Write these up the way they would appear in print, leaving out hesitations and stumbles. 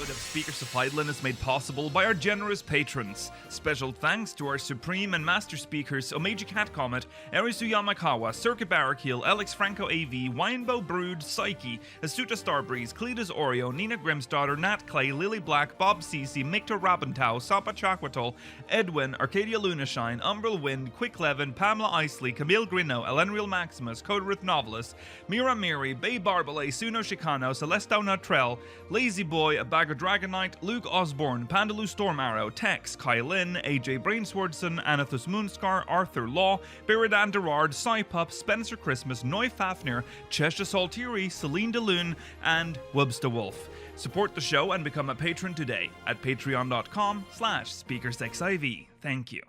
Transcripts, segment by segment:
episode of Speakers of Hydaelyn is made possible by our generous patrons. Special thanks to our Supreme and Master Speakers Omeji Cat Comet, Erisu Yamakawa, Circuit Barrakiel, Alex Franco AV, Winebow Brood, Psyche, Asuta Starbreeze, Cletus Oreo, Nina Grimsdaughter, Nat Clay, Lily Black, Bob Cece, Mikta Rabentau, Sapa Chakwatol, Edwin, Arcadia Lunashine, Umbral Wind, Quick Levin, Pamela Isley, Camille Grino, Elenriel Maximus, Coderith Novelist, Mira Miri, Bay Barbalay, Suno Shikano, Celestau Natrell, Lazy Boy, A Bag of Dragonite, Luke Osborne, Pandaloo Storm Arrow, Tex, Kylin, AJ Brainswordson, Anathus Moonscar, Arthur Law, Beridan Derard, Psypup, Spencer Christmas, Noy Fafnir, Cheshire Saltiri, Celine DeLune, and Wubsta Wolf. Support the show and become a patron today at patreon.com/SpeakersXIV. Thank you.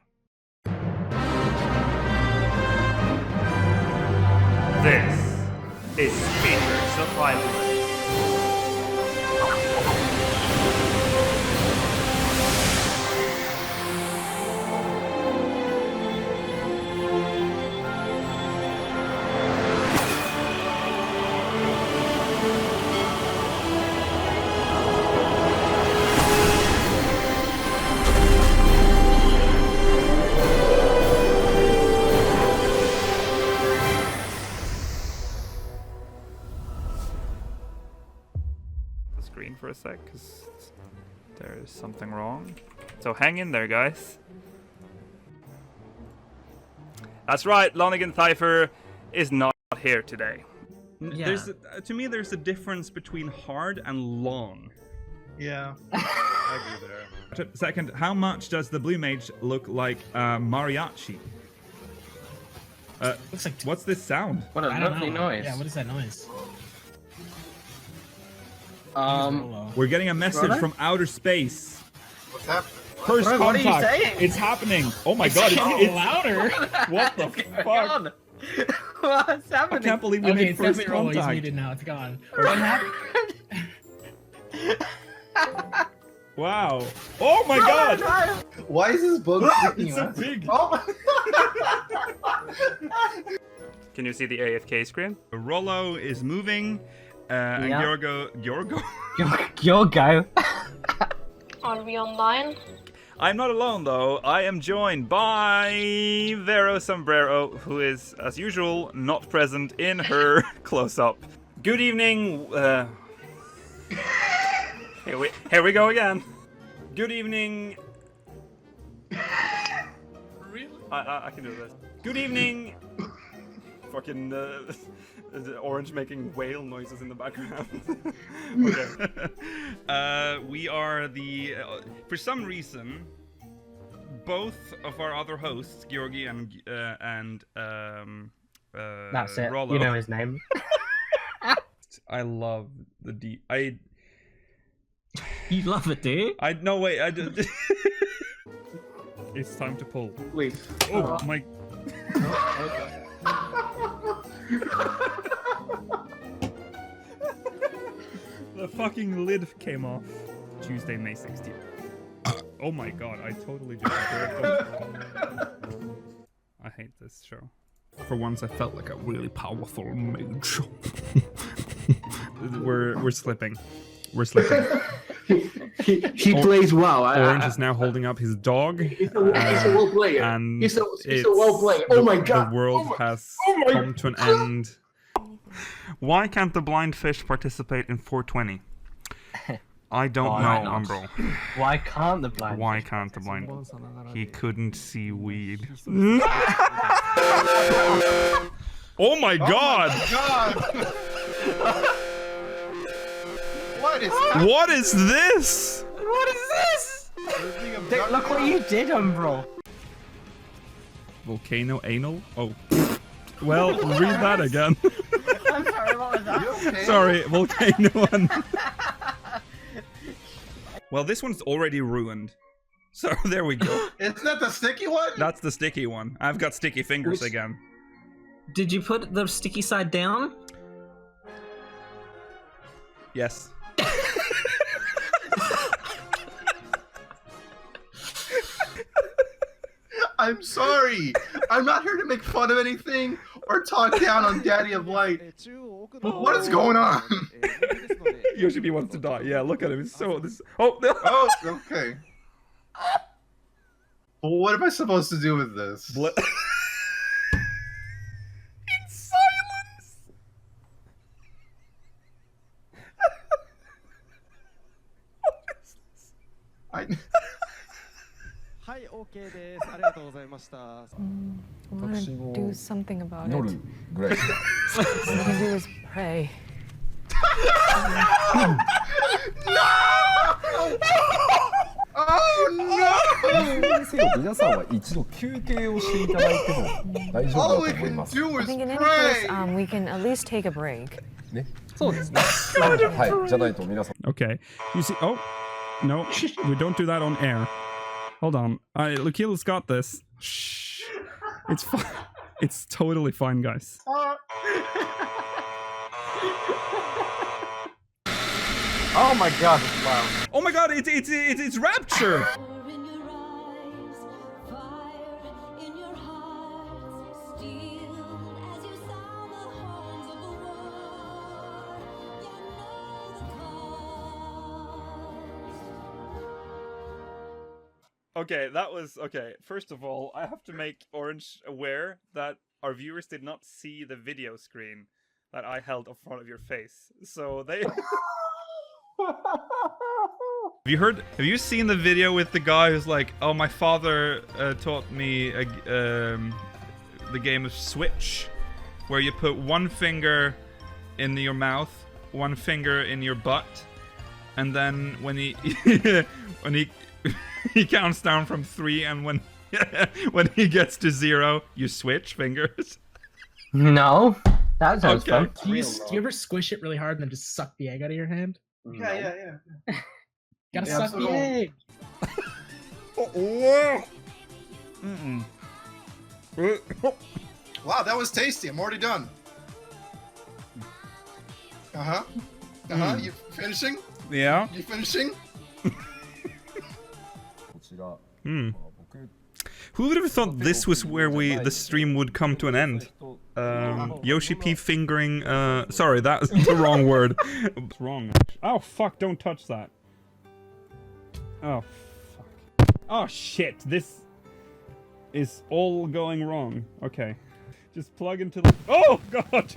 This is Speakers of Hydaelyn. For a sec, because there's something wrong. So hang in there, guys. That's right, Lonigan Theifer is not here today. Yeah. To me, there's a difference between hard and long. Yeah, I agree there. Second, how much does the Blue Mage look like mariachi? Looks like What's this sound? What a lovely noise. Yeah, what is that noise? We're getting a message from outer space. What's happening? First What are you contact. saying? It's happening. Oh my god, It's louder. what the fuck? What's I happening? can't believe we Okay, made it's first definitely Rollo. He's contact. muted now. It's gone. What happened? Wow. Oh my god! Why is this bug freaking It's so out? big. Oh. Can you see the AFK screen? Rollo is moving, and Yeah. Yorgo. Yo, go. Are we online? I'm not alone though. I am joined by Vero Sombrero, who is, as usual, not present in her close-up. Good evening. Here we go again. Good evening. Really? I can do this. Good evening. Fucking the orange making whale noises in the background. Okay. We are the. For some reason, both of our other hosts, Georgi and That's it. Rollo. You know his name. I love the You love it, dude. no wait. It's time to pull. Wait. Oh my. The fucking lid came off. Tuesday, May 16th. Oh my god, I totally just I hate this show. For once I felt like a really powerful mage. We're slipping. We're slipping. He plays well. Orange is now holding up his dog. He's a well player. And He's a well player. Oh my god. The world has come to an end. Why can't the blind fish participate in 420? I don't Why know, not? Umbral. Why can't the blind? Why can't the blind? He couldn't see weed. Oh my god! God! What is What is this? What is this? happening? Look what you did, Umbral. Volcano anal? Oh. Well, read that again. I'm sorry, what was that? Okay. Sorry, volcano and... Well, this one's already ruined. So there we go. Isn't that the sticky one? That's the sticky one. I've got sticky fingers again. Did you put the sticky side down? Yes. I'm sorry. I'm not here to make fun of anything or talk down on Daddy of Light. But what is going on? Yoshi-P wants to die. Yeah, look at him. It's so this. Oh, no. Oh, okay. Well, what am I supposed to do with this? In silence. What is this? I... はい、OK です。ありがとうございました。I want to do something about 乗 it. るぐらいしか All I can do is pray. Oh no! せよ皆さんは一度休憩をしていただいても大丈夫 All だ we と思い can ます。 do I is think in any case, pray! we can at least take a break. ね。そうですね。はい。じゃないと皆さん。 Okay. You see? Oh, no, we don't do that on air. Hold on. Lukila's got this. Shh. It's fine. It's totally fine, guys. Oh my god, wow. Oh my God! It's Rapture. Okay, that was okay. First of all, I have to make Orange aware that our viewers did not see the video screen that I held in front of your face. So they Have you seen the video with the guy who's like, "Oh, my father taught me the game of Switch, where you put one finger in your mouth, one finger in your butt, and then when he he counts down from 3, and when when he gets to 0, you switch fingers." No, that sounds Okay. fun. Do you ever squish it really hard and then just suck the egg out of your hand? Yeah. Gotta Yeah, suck the so- egg. Wow, that was tasty. I'm already done. You finishing? Yeah. You finishing? こちら。 Hmm. 僕 Who would have thought this was where the stream would come to an end? Yoshi-P fingering, sorry, that's the wrong word. It's wrong. Oh, fuck, don't touch that. Oh, fuck. Oh, shit, this is all going wrong. Okay. Just plug into the... Oh, God,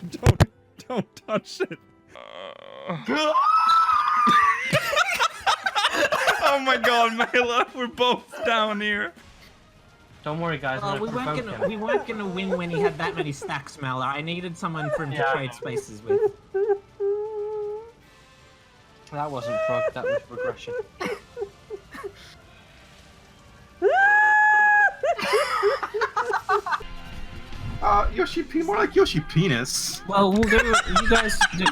don't touch it. Oh my God, Mela, we're both down here. Don't worry, guys. I'm We gonna provoke him. weren't gonna win when he had that many stacks, Mel. I needed someone for him to Yeah. trade spaces with. That wasn't prog, that was regression. Yoshi-P, more like Yoshi-Penis. Well, we'll do. You guys do.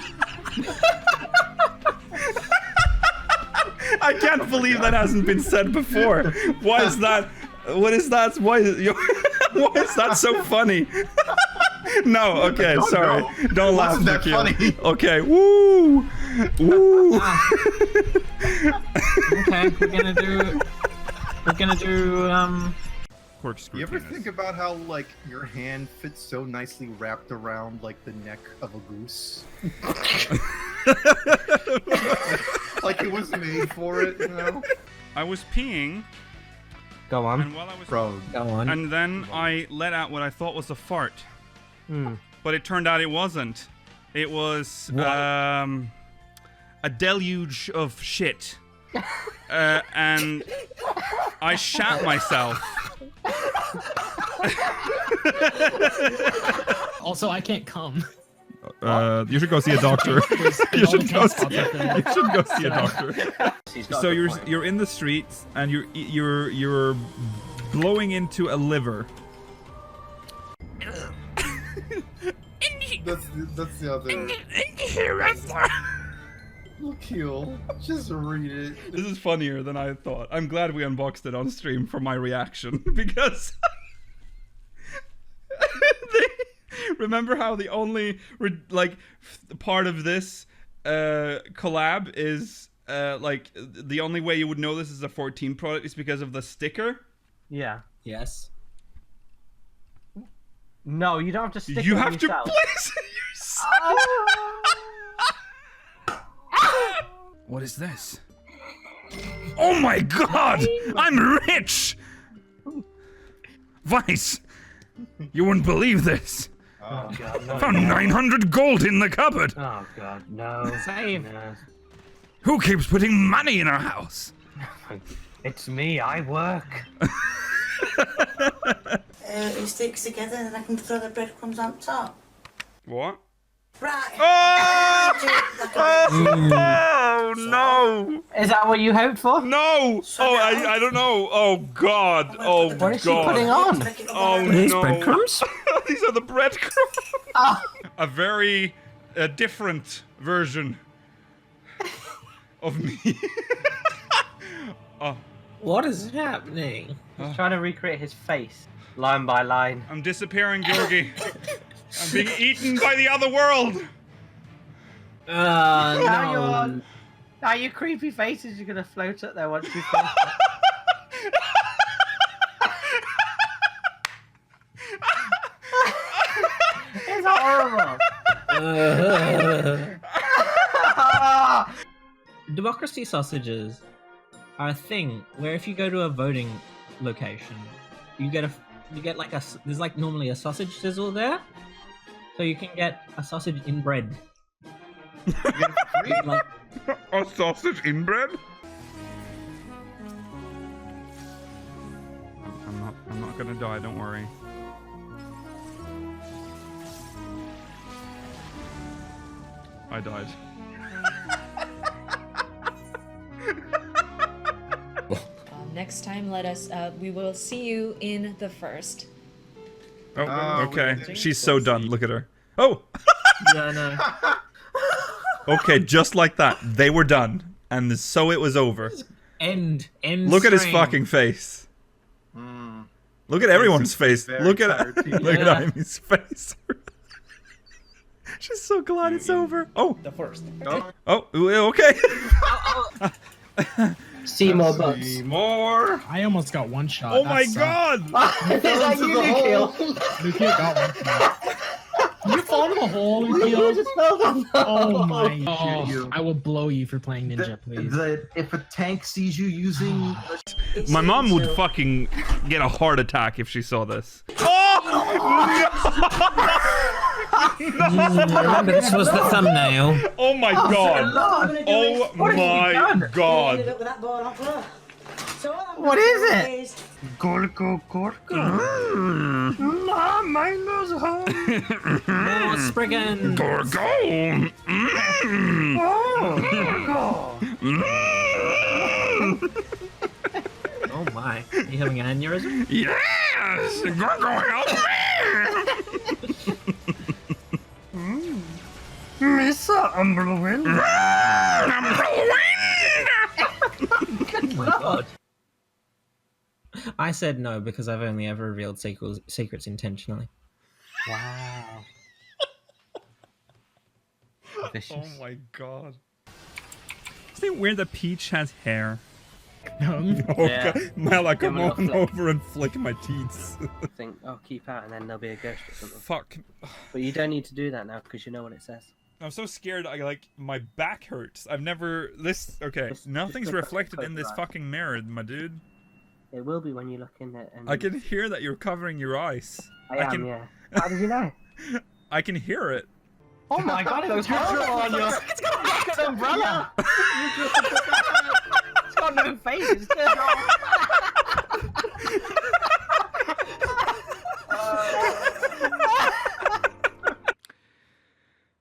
I can't believe that hasn't been said before. Why is that? What is that? Why is that so funny? No, okay, don't sorry. know. Don't laugh, Wasn't that Nikhil. funny? Okay, woo! Woo! Okay, we're gonna do Corkscrew You ever penis. think about how, like, your hand fits so nicely wrapped around, like, the neck of a goose? Like it was made for it, you know? I was peeing, Go on. and while I was... Bro, Go on. And then I let out what I thought was a fart. Hmm. But it turned out it wasn't. It was, What? a deluge of shit. And I shat myself. Also, I can't come. You should go see a doctor. You should go see a doctor. He's got So a good point. you're in the streets and you're blowing into a liver. that's the other. Kill. Just read it. This is funnier than I thought. I'm glad we unboxed it on stream for my reaction because remember how the only part of this collab is like the only way you would know this is a 14 product is because of the sticker. Yeah. Yes. No, you don't have to stick You it have to yourself. place it yourself. What is this? Oh my god! I'm rich! Vice! You wouldn't believe this! Oh god, no. Found 900 gold in the cupboard! Oh god, no. Save. No. Who keeps putting money in our house? It's me, I work. It sticks together and I can throw the breadcrumbs on top. What? Right. Oh no! Is that what you hoped for? No! Oh, I don't know. Oh god. Oh What is she god. putting on? Oh These no. breadcrumbs? These are the breadcrumbs. Oh. A very different version of me. Oh, What is happening? He's trying to recreate his face, line by line. I'm disappearing, Georgie. I'm being eaten by the other world. No. Now your creepy faces are gonna float up there once you finish. It's horrible. Democracy sausages are a thing where if you go to a voting location, you get like there's like normally a sausage sizzle there, so you can get a sausage in bread. Like, A sausage inbred? I'm not gonna die, don't worry. I died. Next time, we will see you in the first. Oh, okay. She's so done. Look at her. Oh! yeah, no. Okay, just like that. They were done. And so it was over. End. Look at his stream. fucking face. Look at everyone's face. Look at Amy's face. She's so glad it's over. Oh. The first. Oh, okay. See more bugs. More. I almost got one shot. Oh my god. Is that Uniqlo? Lucia got one shot. You fall in the hole, Lucia. Just fell down. Oh my Oh. god. I will blow you for playing Ninja, please. If a tank sees you using... My mom would fucking get a heart attack if she saw this. Oh! Remember, this was the thumbnail. Oh my god. Oh my god. What is it? Gorgo. My nose home. More Spriggan. Gorgo. Oh my. Are you having an aneurysm? Yes! Gorgo, help me! Mr. Umberwind. Oh my god. I said no because I've only ever revealed secrets intentionally. Wow. Oh my god. Isn't it weird that Peach has hair? Oh Yeah. god. Mel, come Give me a on flick. over and flick my teeth. Think, oh, keep out, and then there'll be a ghost or something. Fuck. But you don't need to do that now because you know what it says. I'm so scared. My back hurts. I've never. Okay. Nothing's just reflected in close this your eyes. fucking mirror, my dude. It will be when you look in it. And I can hear that you're covering your eyes. I am, yeah. How did you know? I can hear it. Oh my god, it was horrible on your... It's got a rocket umbrella! It's got no face, it's just...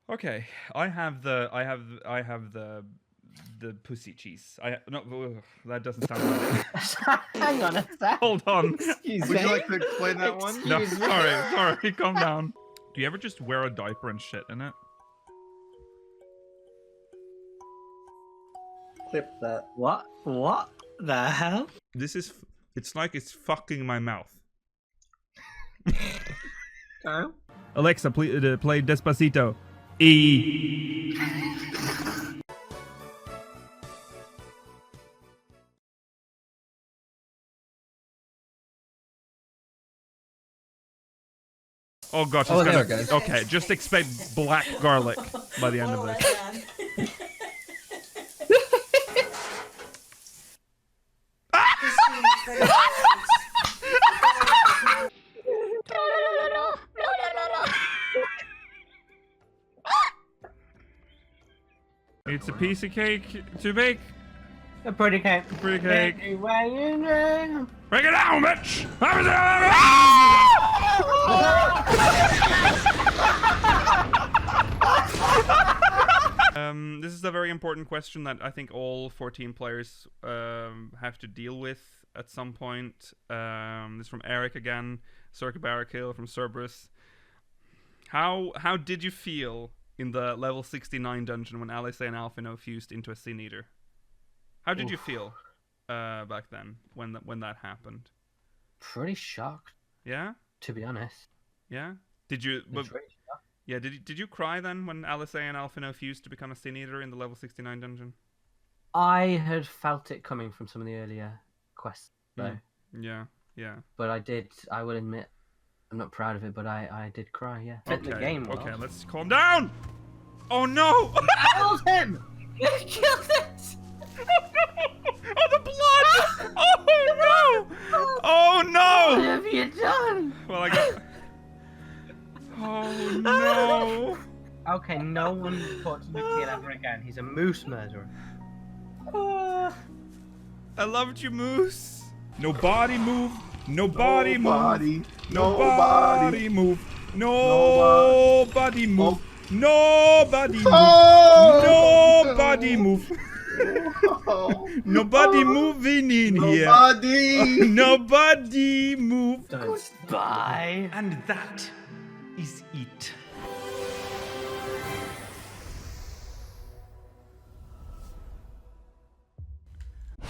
Okay, I have the pussy cheese. That doesn't sound right. Hang on a sec. Hold on. Would you like to explain that one? No, sorry, calm down. Do you ever just wear a diaper and shit in it? Clip that. What? What the hell? It's like it's fucking my mouth. Kyle? Alexa, please play Despacito. E. Oh god, she's there gonna. it goes. Okay, just expect black garlic by the end of this. a piece of cake to bake. A pretty cake. A pretty cake. Where you know. Break it down, bitch! This is a very important question that I think all 14 players have to deal with at some point. This is from Eric again, Circa Barrakill from Cerberus. How did you feel in the level 69 dungeon when Alice and Alphino fused into a Sin Eater? How did you feel back then when that happened? Pretty shocked. Yeah. To be honest. Yeah. Did you? Yeah. Did you cry then when Alice and Alphino fused to become a Sin Eater in the level 69 dungeon? I had felt it coming from some of the earlier quests, though. Yeah. But I will admit, I'm not proud of it, but I did cry, yeah. Okay. The game well. Okay, let's calm down! Oh no! Killed him! You killed it! Oh, the blood! Oh no! Oh no! What have you done? Well, I got... Oh no! Okay, no one talks to Nicky ever again. He's a moose murderer. I loved you, Moose. Nobody move. Nobody move. Nobody Nobody move. Nobody move. Nobody move. Nobody move. Nobody moving in here. Nobody move. Goodbye. And that is it.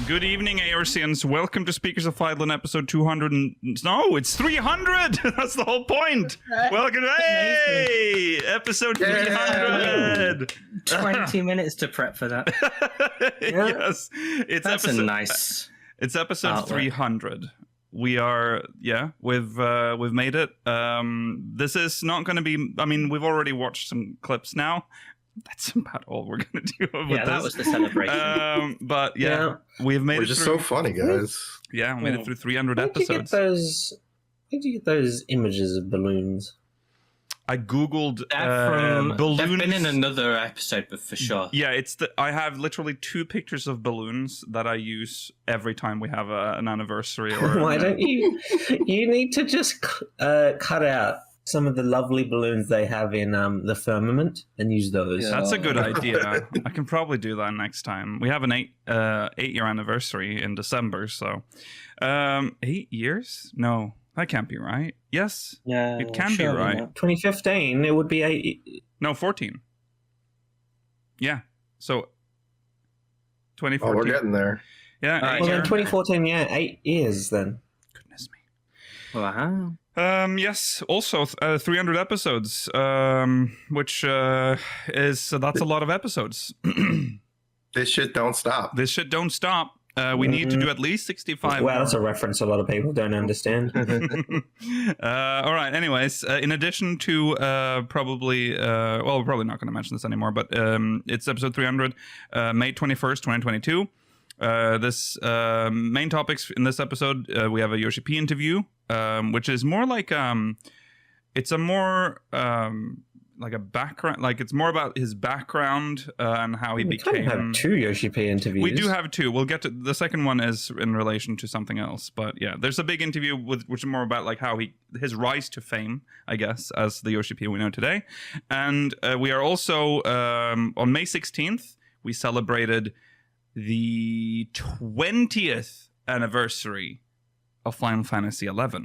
Good evening, Aorcians. Welcome to Speakers of Hydaelyn, episode 200 and... No, it's 300! That's the whole point! Welcome to... Hey! Episode 300! 20 minutes to prep for that. Yes. That's a nice... It's episode 300. We are... Yeah, we've made it. This is not going to be... I mean, we've already watched some clips now. That's about all we're gonna do with this. Yeah, that was the celebration. But yeah, we've made we're it just through. so funny, guys. Yeah, we made it through 300 episodes. Where did you get those images of balloons? I googled balloons. They've been in another episode, but for sure. Yeah, I have literally 2 pictures of balloons that I use every time we have an anniversary. Or Why don't you? You need to just cut out some of the lovely balloons they have in the firmament and use those. That's a good idea. I can probably do that next time. We have an 8-year anniversary in December, so 8 years? No, that can't be right. Yes, it can be right. 2015, it would be 8. No, 14. Yeah, so 2014. Oh, we're getting there. Yeah. Well, then 2014, 8 years then. Goodness me. Wow. Yes, also 300 episodes, which that's a lot of episodes. This shit don't stop. This shit don't stop. We need to do at least 65. Well, that's a reference a lot of people don't understand. All right, anyways, in addition to we're probably not going to mention this anymore, but it's episode 300, May 21st, 2022. This main topics in this episode, we have a Yoshi-P interview, which is more like it's a more like a background, like it's more about his background and how he became. We kind of have 2 Yoshi-P interviews. We do have 2. We'll get to the second one is in relation to something else, but yeah, there's a big interview which is more about like how his rise to fame, I guess, as the Yoshi-P we know today. And we are also on May 16th we celebrated the 20th anniversary of Final Fantasy XI. What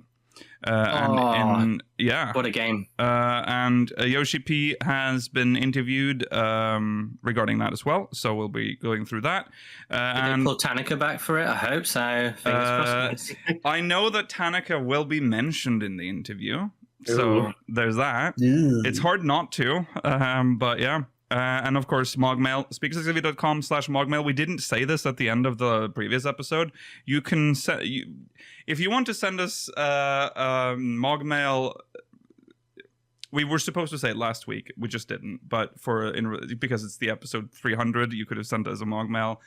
a game. And Yoshi-P has been interviewed regarding that as well, so we'll be going through that. Did they pull Tanaka back for it? I hope so. Fingers crossed. I know that Tanaka will be mentioned in the interview, so there's that. It's hard not to, but yeah. And of course, MogMail, speakersxv.com/MogMail. We didn't say this at the end of the previous episode. You can if you want to send us MogMail We were supposed to say it last week. We just didn't. But because it's the episode 300, you could have sent us a MogMail.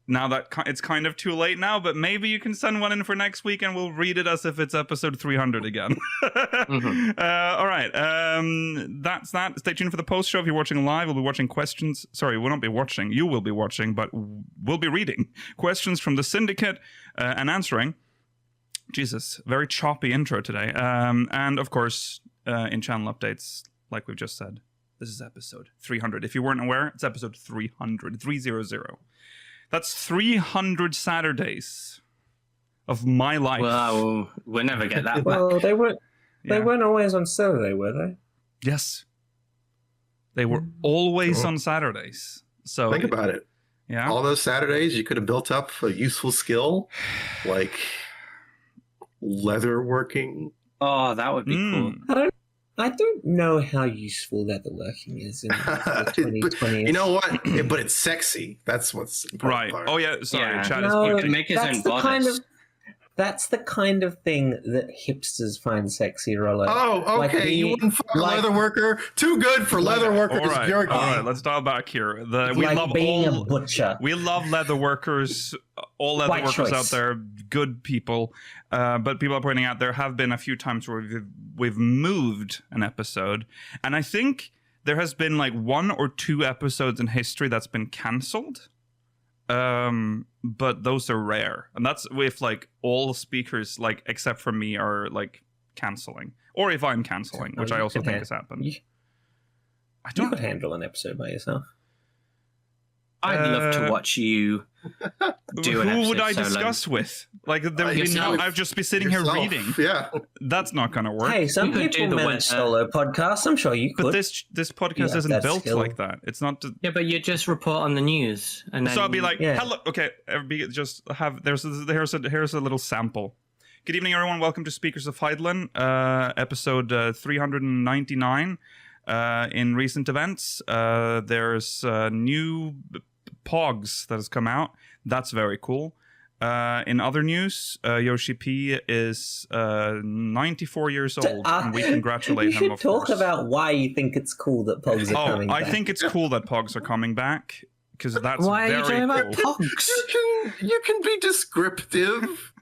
Now that it's kind of too late now, but maybe you can send one in for next week and we'll read it as if it's episode 300 again. All right. That's that. Stay tuned for the post show. If you're watching live, we'll be watching questions. Sorry, we'll not be watching. You will be watching, but we'll be reading questions from the Syndicate and answering. Jesus, very choppy intro today. And of course, in channel updates, like we've just said, this is episode 300. If you weren't aware, it's episode 300. That's 300 Saturdays of my life. Well, we'll never get that back. Well, they weren't always on Saturday, were they? Yes. They were always on Saturdays. So think about it. Yeah. All those Saturdays, you could have built up a useful skill like leather working. Oh, that would be cool. I don't know how useful leatherworking is in 2020. You know what? But it's sexy. That's what's important. Right. Part. Oh yeah. Sorry, Yeah. Chad No, is You pointing. can make his own bodice. That's the kind of thing that hipsters find sexy, Rollo. Oh, okay. You wouldn't fuck a leather worker. Too good for leather workers. All right, You're all right, let's dial back here. We like love being all a butcher. We love leather workers. All leather White workers choice. out there, good people. But people are pointing out there have been a few times where we've moved an episode, and I think there has been like 1 or 2 episodes in history that's been cancelled. But those are rare, and that's if like all speakers, like except for me, are like canceling, or if I'm canceling, which I also think has happened. You could handle an episode by yourself. I'd love to watch you do an Who would I episode solo. discuss with? Like there would be Yourself. I'd just be sitting here Yourself. reading. Yeah. That's not gonna work. Hey, some You could people do the manage weather. solo podcasts. I'm sure you could. But this podcast have isn't that built skill. like that. It's not. Yeah, but you just report on the news, and then So I'll be like, Yeah. hello. Okay, just have here's a little sample. Good evening, everyone. Welcome to Speakers of Hydaelyn, episode 399. In recent events, there's new Pogs that has come out. That's very cool. In other news, Yoshi-P is 94 years old, and we congratulate you him, should of talk course. about why you think it's cool that Pogs are coming I back. think it's cool that Pogs are coming back, because that's why are very you talking about cool. Pogs? You can be descriptive.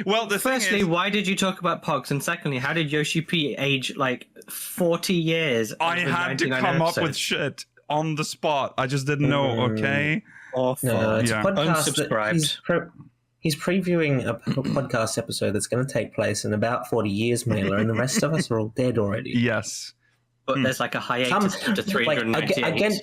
Well, the Firstly, thing is, why did you talk about Pogs? And secondly, how did Yoshi-P age like 40 years? I over had to 99 come up with episodes? shit on the spot. I just didn't know, okay? Awful. No, it's Yeah. a podcast that Unsubscribed. he's previewing a podcast episode that's going to take place in about 40 years, Mailer, and the rest of us are all dead already. Yes. But there's like a hiatus after 398.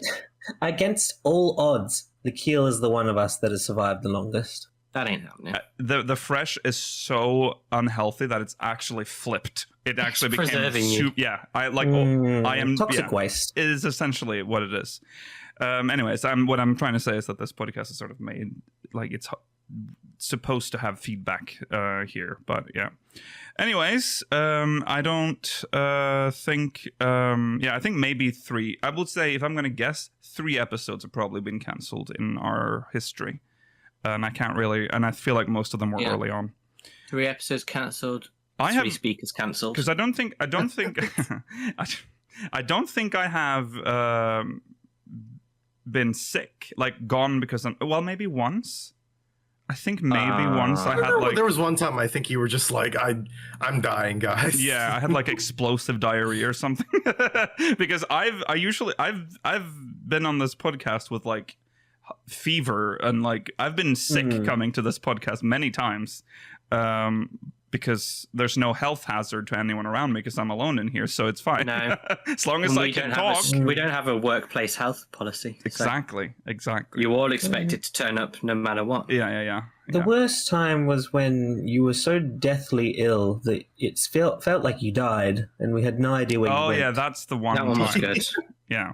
Against all odds, the Keel is the one of us that has survived the longest. That ain't happening. The fresh is so unhealthy that it's actually flipped. It actually became preserving you. Yeah, I am toxic yeah, waste. It is essentially what it is. Anyways, what I'm trying to say is that this podcast is sort of made like it's supposed to have feedback here, but yeah. Anyways, I don't think. I think maybe 3. I would say if I'm gonna guess, 3 episodes have probably been cancelled in our history, and I can't really. And I feel like most of them were early on. 3 episodes cancelled. I 3 have speakers cancelled. because I don't think I don't think I have been sick, like gone because maybe once. I think maybe once I had like there was one time I think you were just like I'm dying, guys. yeah, I had like explosive diarrhea or something because I've been on this podcast with like fever and like I've been sick coming to this podcast many times because there's no health hazard to anyone around me because I'm alone in here, so it's fine. No. As long as I can talk. We don't have a workplace health policy. Exactly. You all expected to turn up no matter what. Yeah. The worst time was when you were so deathly ill that it felt like you died, and we had no idea where you went. Oh yeah, that's the one. That one was time. good. Yeah.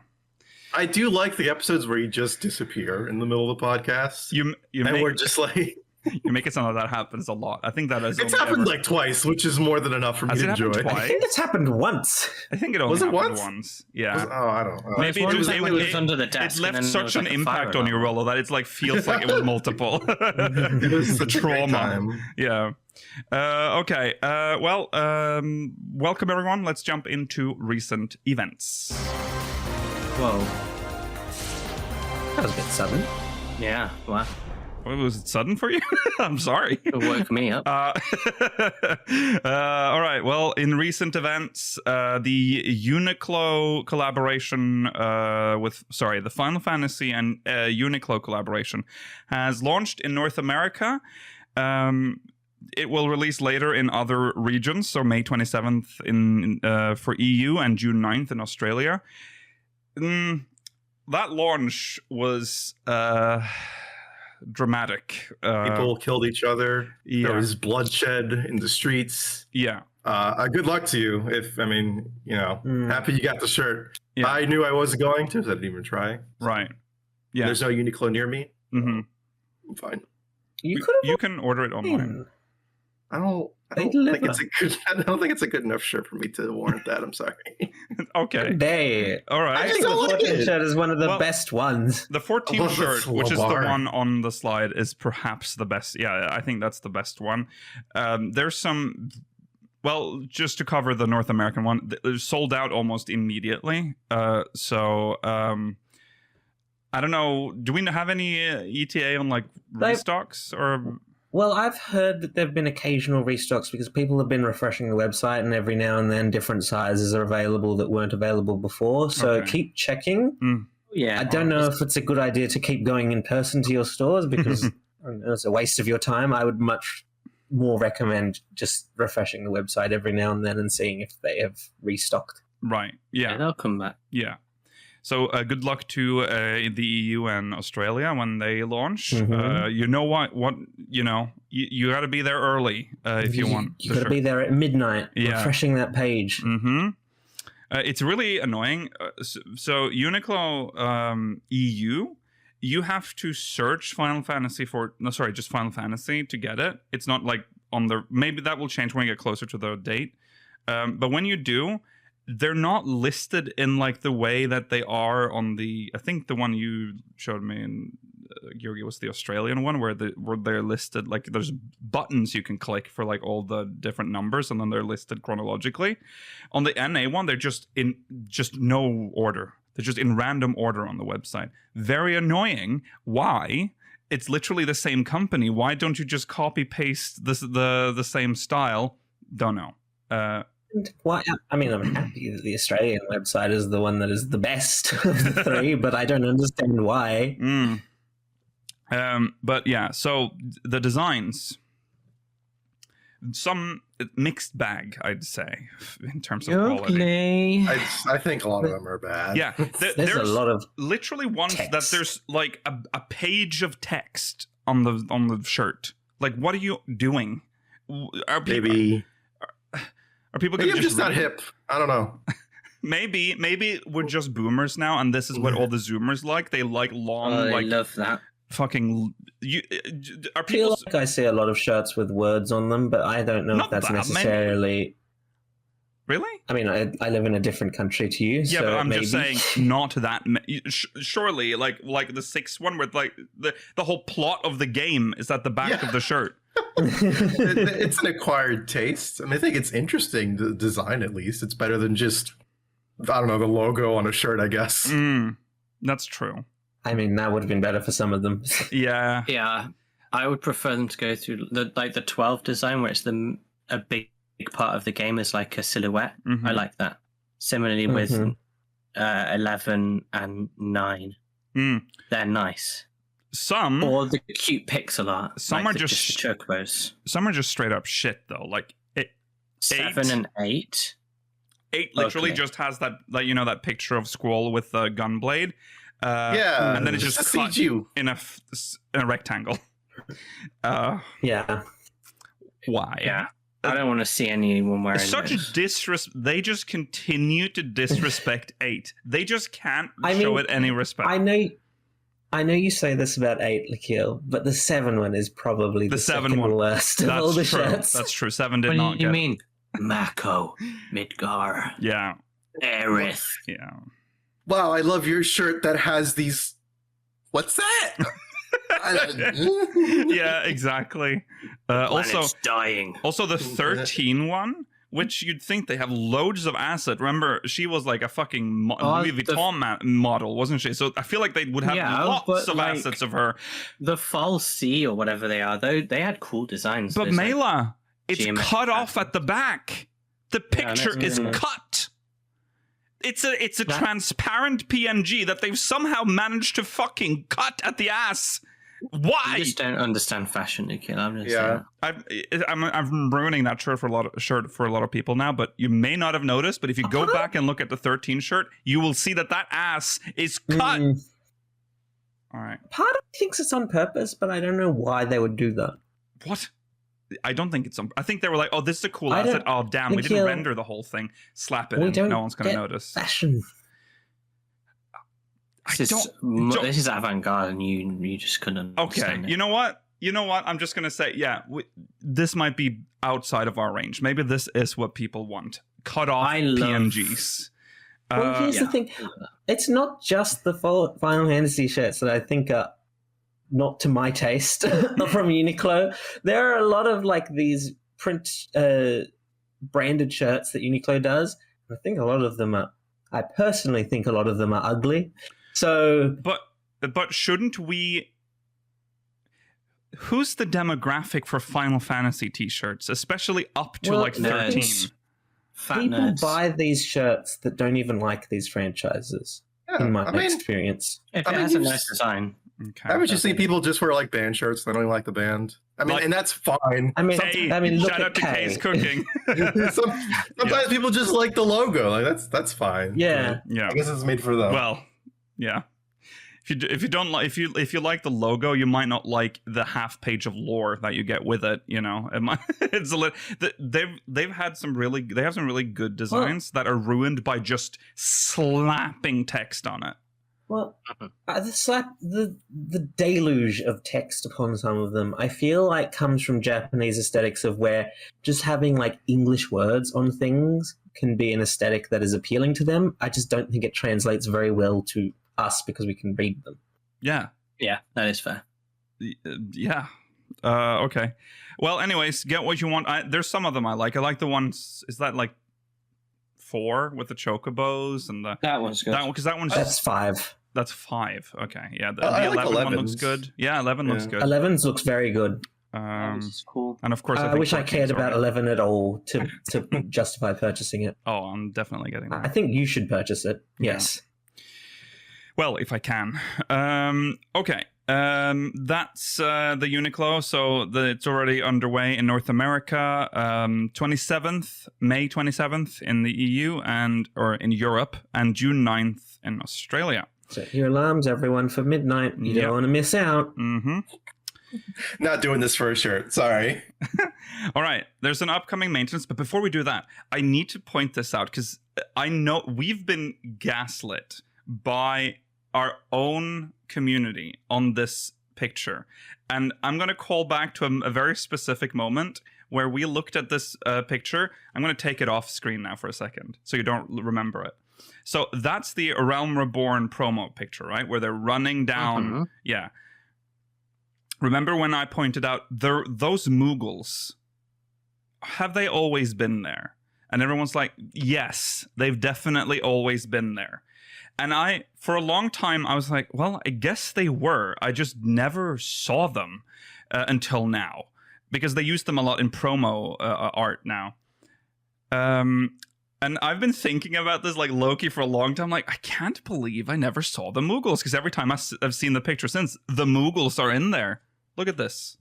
I do like the episodes where you just disappear in the middle of the podcast. You and make, we're just like you make it sound like that happens a lot. I think that is. it's happened like twice, which is more than enough for me Has to it happened enjoy. I twice? think it's happened once. I think it only Was it happened once? Yeah. I don't know. Maybe One it, was it, when it, it was under the desk it left and then there such was an like a impact fire on you, alarm. Rollo, that it's like feels like it was multiple. It was the such a great trauma. time. Yeah. Okay. Welcome everyone. Let's jump into recent events. Whoa. That was a bit sudden. Yeah. Wow. Was it sudden for you? I'm sorry. It woke me up. All right. Well, in recent events, the Uniqlo collaboration the Final Fantasy and Uniqlo collaboration has launched in North America. It will release later in other regions, so May 27th for EU and June 9th in Australia. That launch was dramatic. People killed each other. Yeah. There was bloodshed in the streets. Yeah. Good luck to you. Happy you got the shirt. Yeah. I knew I wasn't going to, so I didn't even try. Right. Yeah. There's no Uniqlo near me. Mm-hmm. I'm fine. You can order it online. I don't think it's a good enough shirt for me to warrant that. I'm sorry. Okay. All right. I think the 14 shirt is one of the best ones. The 14 shirt, which is the one on the slide, is perhaps the best. Yeah, I think that's the best one. There's some. Well, just to cover the North American one, it sold out almost immediately. I don't know. Do we have any ETA on like restocks or? Well, I've heard that there have been occasional restocks because people have been refreshing the website, and every now and then different sizes are available that weren't available before. So keep checking. Yeah, I don't know if it's a good idea to keep going in person to your stores because it's a waste of your time. I would much more recommend just refreshing the website every now and then and seeing if they have restocked. Right. Yeah. They'll come back. Yeah. So good luck to the EU and Australia when they launch. You know what? You got to be there early if you want. You got to be there at midnight, refreshing that page. It's really annoying. So Uniqlo EU, you have to search Final Fantasy just Final Fantasy to get it. It's not like on the. Maybe that will change when we get closer to the date. But when you do, they're not listed in like the way that they are on I think the one you showed me in Georgi was the Australian one where they're listed, like there's buttons you can click for like all the different numbers and then they're listed chronologically. On the NA one, they're just in no order. They're just in random order on the website. Very annoying. Why? It's literally the same company. Why don't you just copy paste the same style? Don't know. Why? I mean, I'm happy that the Australian website is the one that is the best of the three, but I don't understand why. But yeah, so the designs, some mixed bag, I'd say, in terms of quality. I think a lot of them are bad. Yeah, there's a lot of literally ones text. that there's like a page of text on the shirt. Like, what are you doing? Are people Maybe I'm just not hip. I don't know. Maybe we're just boomers now, and this is what all the Zoomers like. They like long. I like love that. Fucking. Are I feel like I see a lot of shirts with words on them, but I don't know if that's necessarily. Really? I mean, I live in a different country to you. Yeah, so but I'm maybe. just saying, not that. Surely, like the 6th one, where like the whole plot of the game is at the back of the shirt. It's an acquired taste, and I think it's interesting, the design at least. It's better than just, I don't know, the logo on a shirt, I guess. That's true. I mean, that would have been better for some of them. Yeah. Yeah. I would prefer them to go through the 12 design, where it's a big part of the game is like a silhouette. I like that. Similarly with 11 and 9. They're nice. Some or the cute pixel art. Some like are just chocobos. Some are just straight up shit though. Like 7 and 8. 8 literally just has that, like, you know, that picture of Squall with the gun blade. And then it just cut you in a rectangle. Yeah. Why? Yeah. I don't want to see anyone wearing such those. a disrespect. They just continue to disrespect 8. They just can't show it any respect. I know you say this about 8, Lakil, but the 7 one is probably the 7 one worst of all the shirts. That's true. 7 did what not do you get. mean? Mako, Midgar, Yeah. Aerith. Yeah. Wow, I love your shirt that has these. What's that? Yeah, exactly. Also, dying. Also, the 13 one, which you'd think they have loads of asset. Remember, she was like a fucking Louis Vuitton model, wasn't she? So I feel like they would have lots of assets of her. The false C or whatever they are, though, they had cool designs. But Mela, it's cut off at the back. The picture is cut. It's a transparent PNG that they've somehow managed to fucking cut at the ass. Why? You just don't understand fashion, Nikhil. I'm just saying. I'm ruining that shirt for a lot of people now, but you may not have noticed. But if you go back and look at the 13 shirt, you will see that ass is cut. All right. Part of me thinks it's on purpose, but I don't know why they would do that. What? I don't think it's on. I think they were like, "Oh, this is a cool asset. Oh, damn, we didn't render the whole thing. Slap it in. No one's going to notice." Fashion. This is avant-garde, and you just couldn't. Okay, you know what? I'm just gonna say, this might be outside of our range. Maybe this is what people want. Cut off PNGs. Well, here's the thing: it's not just the Final Fantasy shirts that I think are not to my taste from Uniqlo. There are a lot of like these print branded shirts that Uniqlo does. I think a lot of them are. I personally think a lot of them are ugly. So, but shouldn't we? Who's the demographic for Final Fantasy T-shirts, especially up to like 13? People buy these shirts that don't even like these franchises. In my experience, if it has a nice design. Okay. I would just see people just wear like band shirts. They don't even like the band. I mean, and that's fine. I mean, look shout out to Kay's Cooking. Sometimes people just like the logo. Like that's fine. Yeah. I guess it's made for them. Well, yeah. If you don't like if you like the logo, you might not like the half page of lore that you get with it. You know, they've had some really good designs that are ruined by just slapping text on it. Well, the deluge of text upon some of them, I feel like comes from Japanese aesthetics of where just having like English words on things can be an aesthetic that is appealing to them. I just don't think it translates very well to us because we can read them. Yeah, that is fair. Yeah. Okay. Well, anyways, get what you want. There's some of them I like. I like the ones. Is that like 4 with the chocobos and that one's good. That's 5. That's 5. Okay, yeah. The I like 11 one looks good. Yeah, 11 looks good. 11's looks very good. This is cool. And of course, I wish I cared about 11 at all to justify purchasing it. Oh, I'm definitely getting that. I think you should purchase it. Yes. Well, if I can. Okay. That's the Uniqlo. So it's already underway in North America. May 27th in the EU or in Europe, and June 9th in Australia. Set your alarms, everyone, for midnight. You don't want to miss out. Mm-hmm. Not doing this for a shirt. Sorry. All right. There's an upcoming maintenance, but before we do that, I need to point this out because I know we've been gaslit by our own community on this picture. And I'm going to call back to a very specific moment where we looked at this picture. I'm going to take it off screen now for a second so you don't remember it. So that's the Realm Reborn promo picture, right? Where they're running down. Mm-hmm. Yeah. Remember when I pointed out those Moogles, have they always been there? And everyone's like, yes, they've definitely always been there. And for a long time, I was like, well, I guess they were. I just never saw them until now because they use them a lot in promo art now. And I've been thinking about this like Loki for a long time. Like, I can't believe I never saw the Moogles because every time I've seen the picture since, the Moogles are in there. Look at this.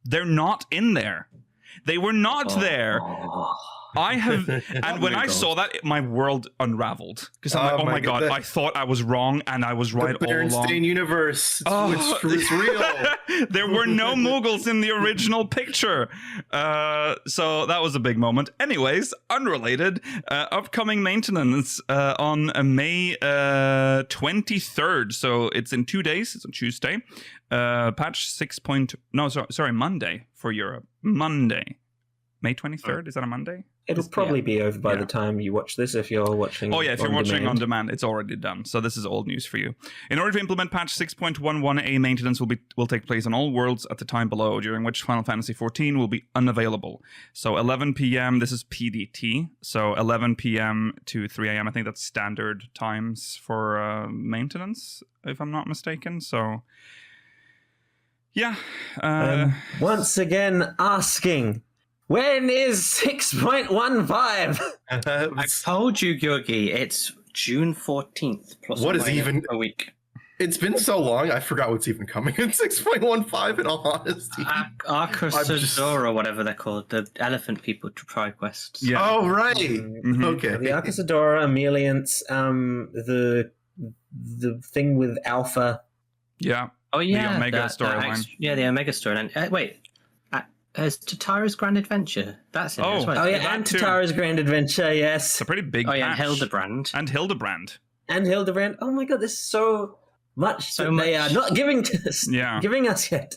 They're not in there. They were not there. I have, and when I saw that, my world unraveled because I'm like, oh my god, I thought I was wrong and I was right all along. Berenstain universe, it's real. There were no Moogles in the original picture, so that was a big moment. Anyways, unrelated, upcoming maintenance on May 23rd, so it's in 2 days. It's on Tuesday. Patch 6. Monday for Europe. Monday. May 23rd, is that a Monday? It'll probably be over by the time you watch this if you're watching. Oh yeah, if you're watching on demand, it's already done. So this is old news for you. In order to implement patch 6.11a, maintenance will take place on all worlds at the time below, during which Final Fantasy XIV will be unavailable. So 11 p.m. This is PDT. So 11 p.m. to 3 a.m. I think that's standard times for maintenance, if I'm not mistaken. So yeah. Once again, asking. When is 6.15? I told you, Georgi, it's June 14th. Plus What is even a week? It's been so long, I forgot what's even coming in 6.15, in all honesty. Arcosador, or whatever they're called, the elephant people to try quests. Yeah. Oh, right. Okay. The Arcosadora, Ameliance, the thing with Alpha. Yeah. Oh, yeah. The Omega storyline. Yeah, the Omega storyline. Wait. Has Tatara's Grand Adventure? That's it. Oh yeah, and Tatara's Grand Adventure, yes. It's a pretty big patch. And Hildebrand. And Hildebrand. Oh my god, there's so much that they are not giving us yet.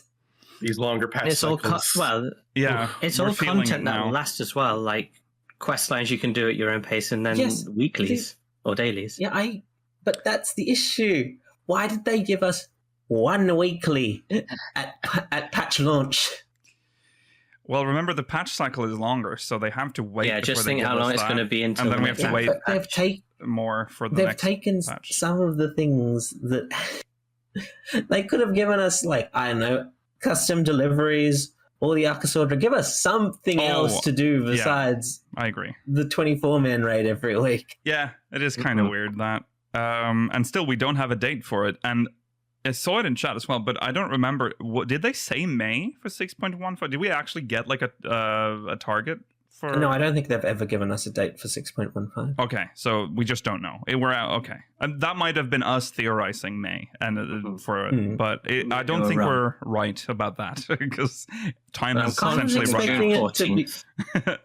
These longer patch It's all cycles. it's all content that will last as well, like quest lines you can do at your own pace, and then weeklies or dailies. Yeah, but that's the issue. Why did they give us one weekly at patch launch? Well, remember the patch cycle is longer, so they have to wait. Yeah, just think how long it's going to be until. And then we have to wait more for the next. They've taken some of the things that they could have given us, like, I don't know, custom deliveries or the Arcosadra. Give us something else to do besides. I agree. The 24-man raid every week. Yeah, it is kind of weird that, and still we don't have a date for it, and. I saw it in chat as well, but I don't remember. Did they say May for 6.15? Did we actually get like a target for? No, I don't think they've ever given us a date for 6.15. Okay, so we just don't know. We're out. Okay, and that might have been us theorizing May, and but I don't think we're right about that because time is essentially running.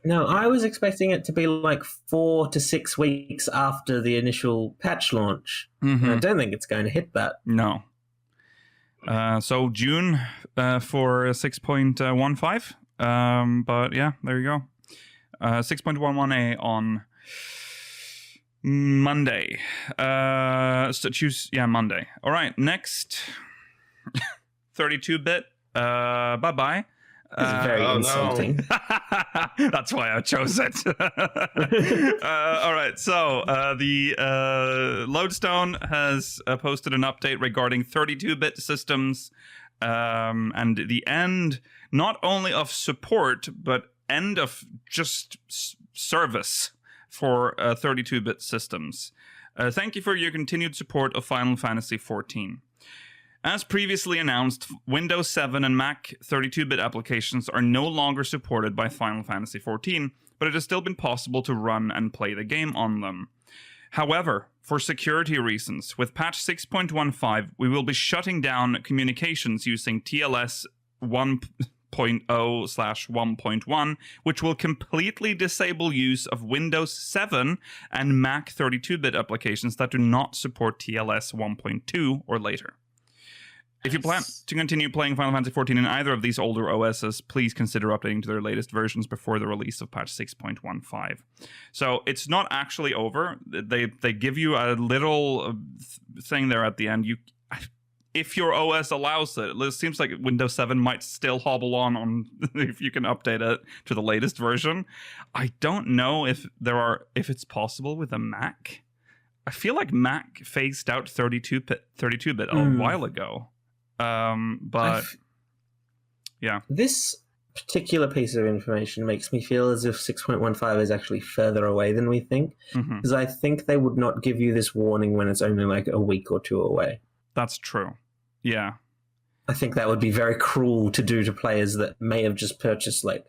No, I was expecting it to be like 4 to 6 weeks after the initial patch launch. Mm-hmm. I don't think it's going to hit that. No. So June for 6.15. But yeah, there you go. 6.11a on Monday. So choose Monday. All right, next 32-bit. Bye-bye. It's very insulting. No. That's why I chose it. All right, so the Lodestone has posted an update regarding 32-bit systems and the end not only of support, but end of just service for 32-bit systems. Thank you for your continued support of Final Fantasy XIV. As previously announced, Windows 7 and Mac 32-bit applications are no longer supported by Final Fantasy XIV, but it has still been possible to run and play the game on them. However, for security reasons, with patch 6.15, we will be shutting down communications using TLS 1.0/1.1, which will completely disable use of Windows 7 and Mac 32-bit applications that do not support TLS 1.2 or later. If you plan to continue playing Final Fantasy XIV in either of these older OSs, please consider updating to their latest versions before the release of patch 6.15. So it's not actually over. They give you a little thing there at the end. If your OS allows it, it seems like Windows 7 might still hobble on if you can update it to the latest version. I don't know if it's possible with a Mac. I feel like Mac phased out 32-bit a while ago. But yeah, this particular piece of information makes me feel as if 6.15 is actually further away than we think, because I think they would not give you this warning when it's only like a week or two away. That's true. Yeah, I think that would be very cruel to do to players that may have just purchased like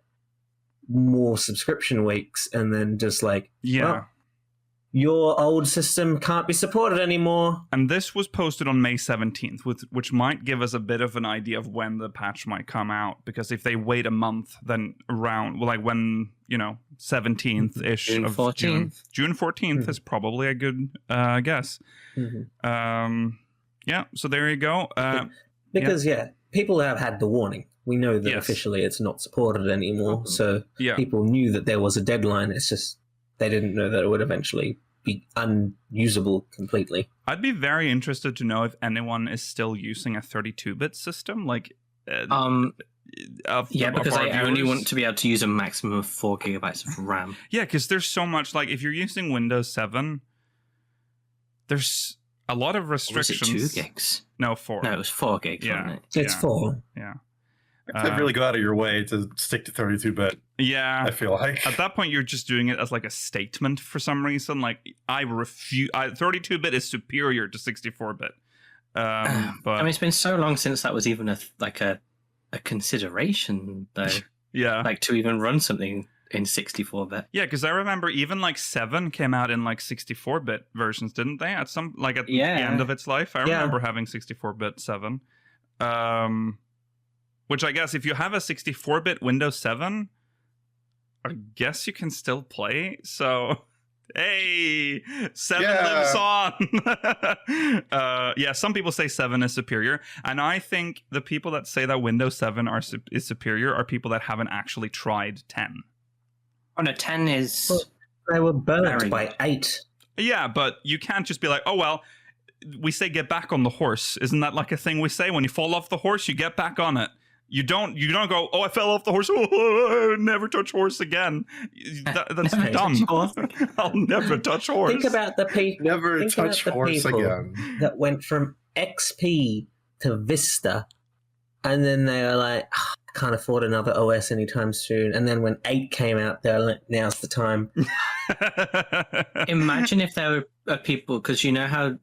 more subscription weeks and then just like, well, your old system can't be supported anymore. And this was posted on May 17th, which might give us a bit of an idea of when the patch might come out. Because if they wait a month, then around, like when, 17th-ish June of 14th. June 14th is probably a good guess. Yeah, so there you go. Because, people have had the warning. We know that officially it's not supported anymore, so people knew that there was a deadline. It's just they didn't know that it would eventually be unusable completely. I'd be very interested to know if anyone is still using a 32-bit system, like. Because I only want to be able to use a maximum of 4 gigabytes of RAM. Yeah, because there's so much, like, if you're using Windows 7, there's a lot of restrictions. Was it 2 gigs? No, 4. No, it was 4 gigs, wasn't it? It's 4. Yeah. They really go out of your way to stick to 32-bit. Yeah. I feel like. At that point, you're just doing it as, like, a statement for some reason. Like, I refuse... 32-bit is superior to 64-bit. But I mean, it's been so long since that was even a consideration, though. Yeah. Like, to even run something in 64-bit. Yeah, because I remember even, like, 7 came out in, like, 64-bit versions, didn't they? At some, like, at the end of its life. I remember having 64-bit 7. Which I guess if you have a 64-bit Windows 7, I guess you can still play. So, hey, 7 lives on. Some people say 7 is superior. And I think the people that say that Windows 7 is superior are people that haven't actually tried 10. Oh, no, 10 is... Well, they were burnt by 8. Yeah, but you can't just be like, oh, well, we say get back on the horse. Isn't that like a thing we say? When you fall off the horse, you get back on it. You don't go, oh, I fell off the horse. Oh, never touch horse again. That's dumb. I'll never touch horse. Think about the people. Never touch horse again. That went from XP to Vista, and then they were like, oh, I can't afford another OS anytime soon. And then when 8 came out, they're like, now's the time. Imagine if there were people, because you know how,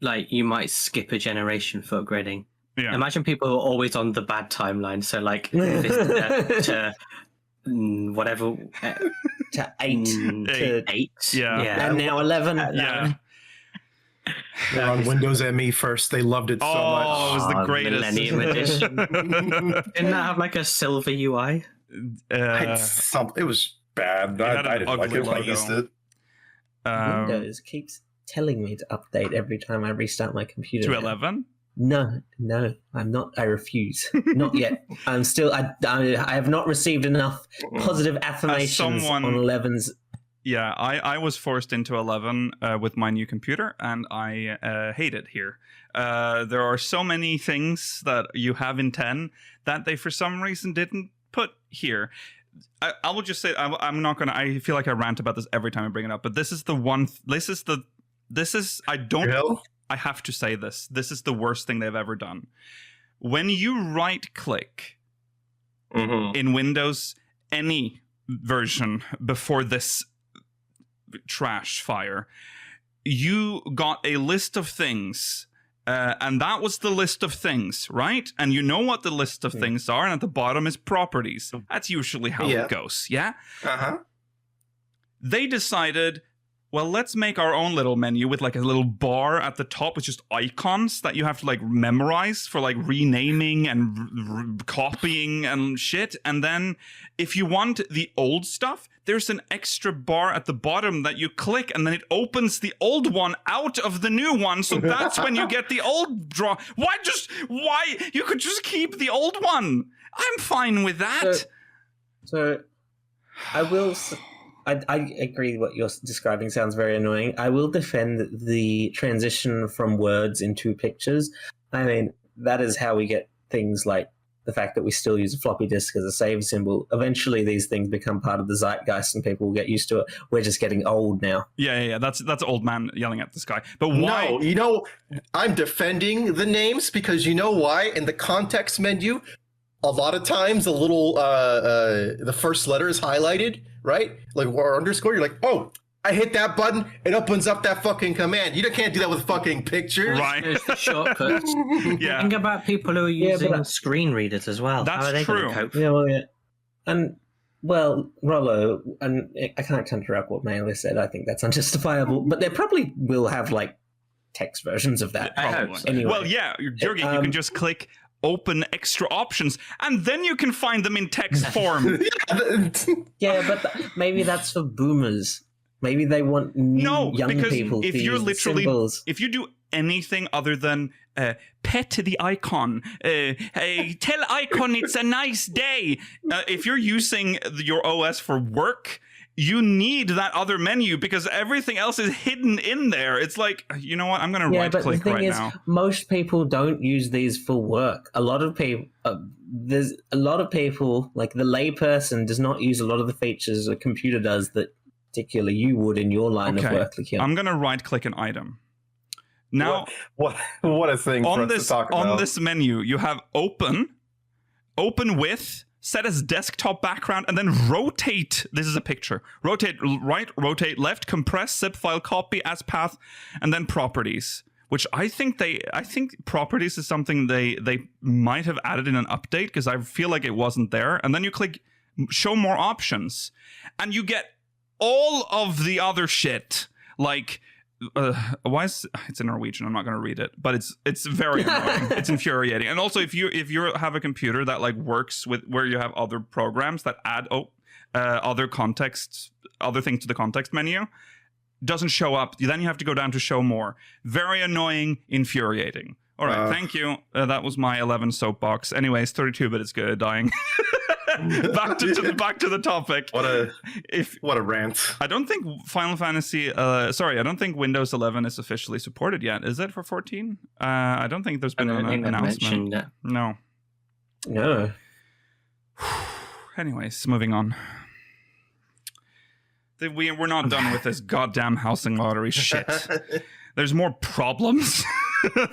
like, you might skip a generation for upgrading. Yeah. Imagine people who are always on the bad timeline, so like to whatever to 8 to 8, and now 11. They're on Windows ME first. They loved it so much. Oh, it was the greatest. Millennium Edition. Didn't that have like a silver UI? It was bad. I didn't like it when I used it. Windows keeps telling me to update every time I restart my computer. To 11? No, I'm not. I refuse. Not yet. I'm still. I have not received enough positive affirmations on 11's. Yeah, I was forced into 11 with my new computer, and I hate it here. There are so many things that you have in 10 that they, for some reason, didn't put here. I will just say, I'm not gonna. I feel like I rant about this every time I bring it up, but this is the one. I don't. Real? I have to say this. This is the worst thing they've ever done. When you right-click in Windows, any version before this trash fire, you got a list of things, and that was the list of things, right? And you know what the list of things are, and at the bottom is properties. That's usually how it goes, yeah? Uh-huh. They decided, well, let's make our own little menu with like a little bar at the top with just icons that you have to like memorize for like renaming and copying and shit. And then if you want the old stuff, there's an extra bar at the bottom that you click and then it opens the old one out of the new one. So that's when you get the old draw. Why? You could just keep the old one. I'm fine with that. So I will... I agree what you're describing sounds very annoying. I will defend the transition from words into pictures. I mean, that is how we get things like the fact that we still use a floppy disk as a save symbol. Eventually, these things become part of the zeitgeist and people will get used to it. We're just getting old now. Yeah. That's old man yelling at the sky. But why? No, I'm defending the names because you know why? In the context menu, a lot of times the little, the first letter is highlighted, right? Like, or underscore, you're like, oh, I hit that button, it opens up that fucking command. You can't do that with fucking pictures. Right. There's the shortcuts. Yeah. Think about people who are using screen readers as well. That's How are they true. gonna cope? Yeah. And, well, Rollo, and I can't counteract what Mailer said. I think that's unjustifiable. But they probably will have, like, text versions of that. Probably. Anyway. Well, yeah, Jurgen, you can just click open extra options, and then you can find them in text form. Yeah, but maybe that's for boomers. Maybe they want young because people if to you're use literally symbols. if you do anything other than pet the icon. Hey, tell icon it's a nice day. If you're using your OS for work, you need that other menu because everything else is hidden in there. It's like, you know what? I'm going to right-click right now. Most people don't use these for work. A lot of people, there's a lot of people, like the layperson, does not use a lot of the features a computer does that particularly you would in your line of work. I'm going to right-click an item. Now, what a thing for us to talk about. On this menu, you have open with, set as desktop background, and then rotate. This is a picture. Rotate right, rotate left, compress, zip file, copy as path, and then properties. Which I think properties is something they might have added in an update because I feel like it wasn't there. And then you click show more options, and you get all of the other shit. Like, why is it's in Norwegian? I'm not going to read it, but it's very annoying. It's infuriating. And also, if you have a computer that like works with where you have other programs that add other things to the context menu, doesn't show up. Then you have to go down to show more. Very annoying, infuriating. All right, thank you. That was my 11 soapbox. Anyways, 32-bit is good. Dying. back to the topic. What a rant. I don't think Final Fantasy. I don't think Windows 11 is officially supported yet. Is it for 14? I don't think there's been an announcement. No. Anyways, moving on. We're not done with this goddamn housing lottery shit. There's more problems.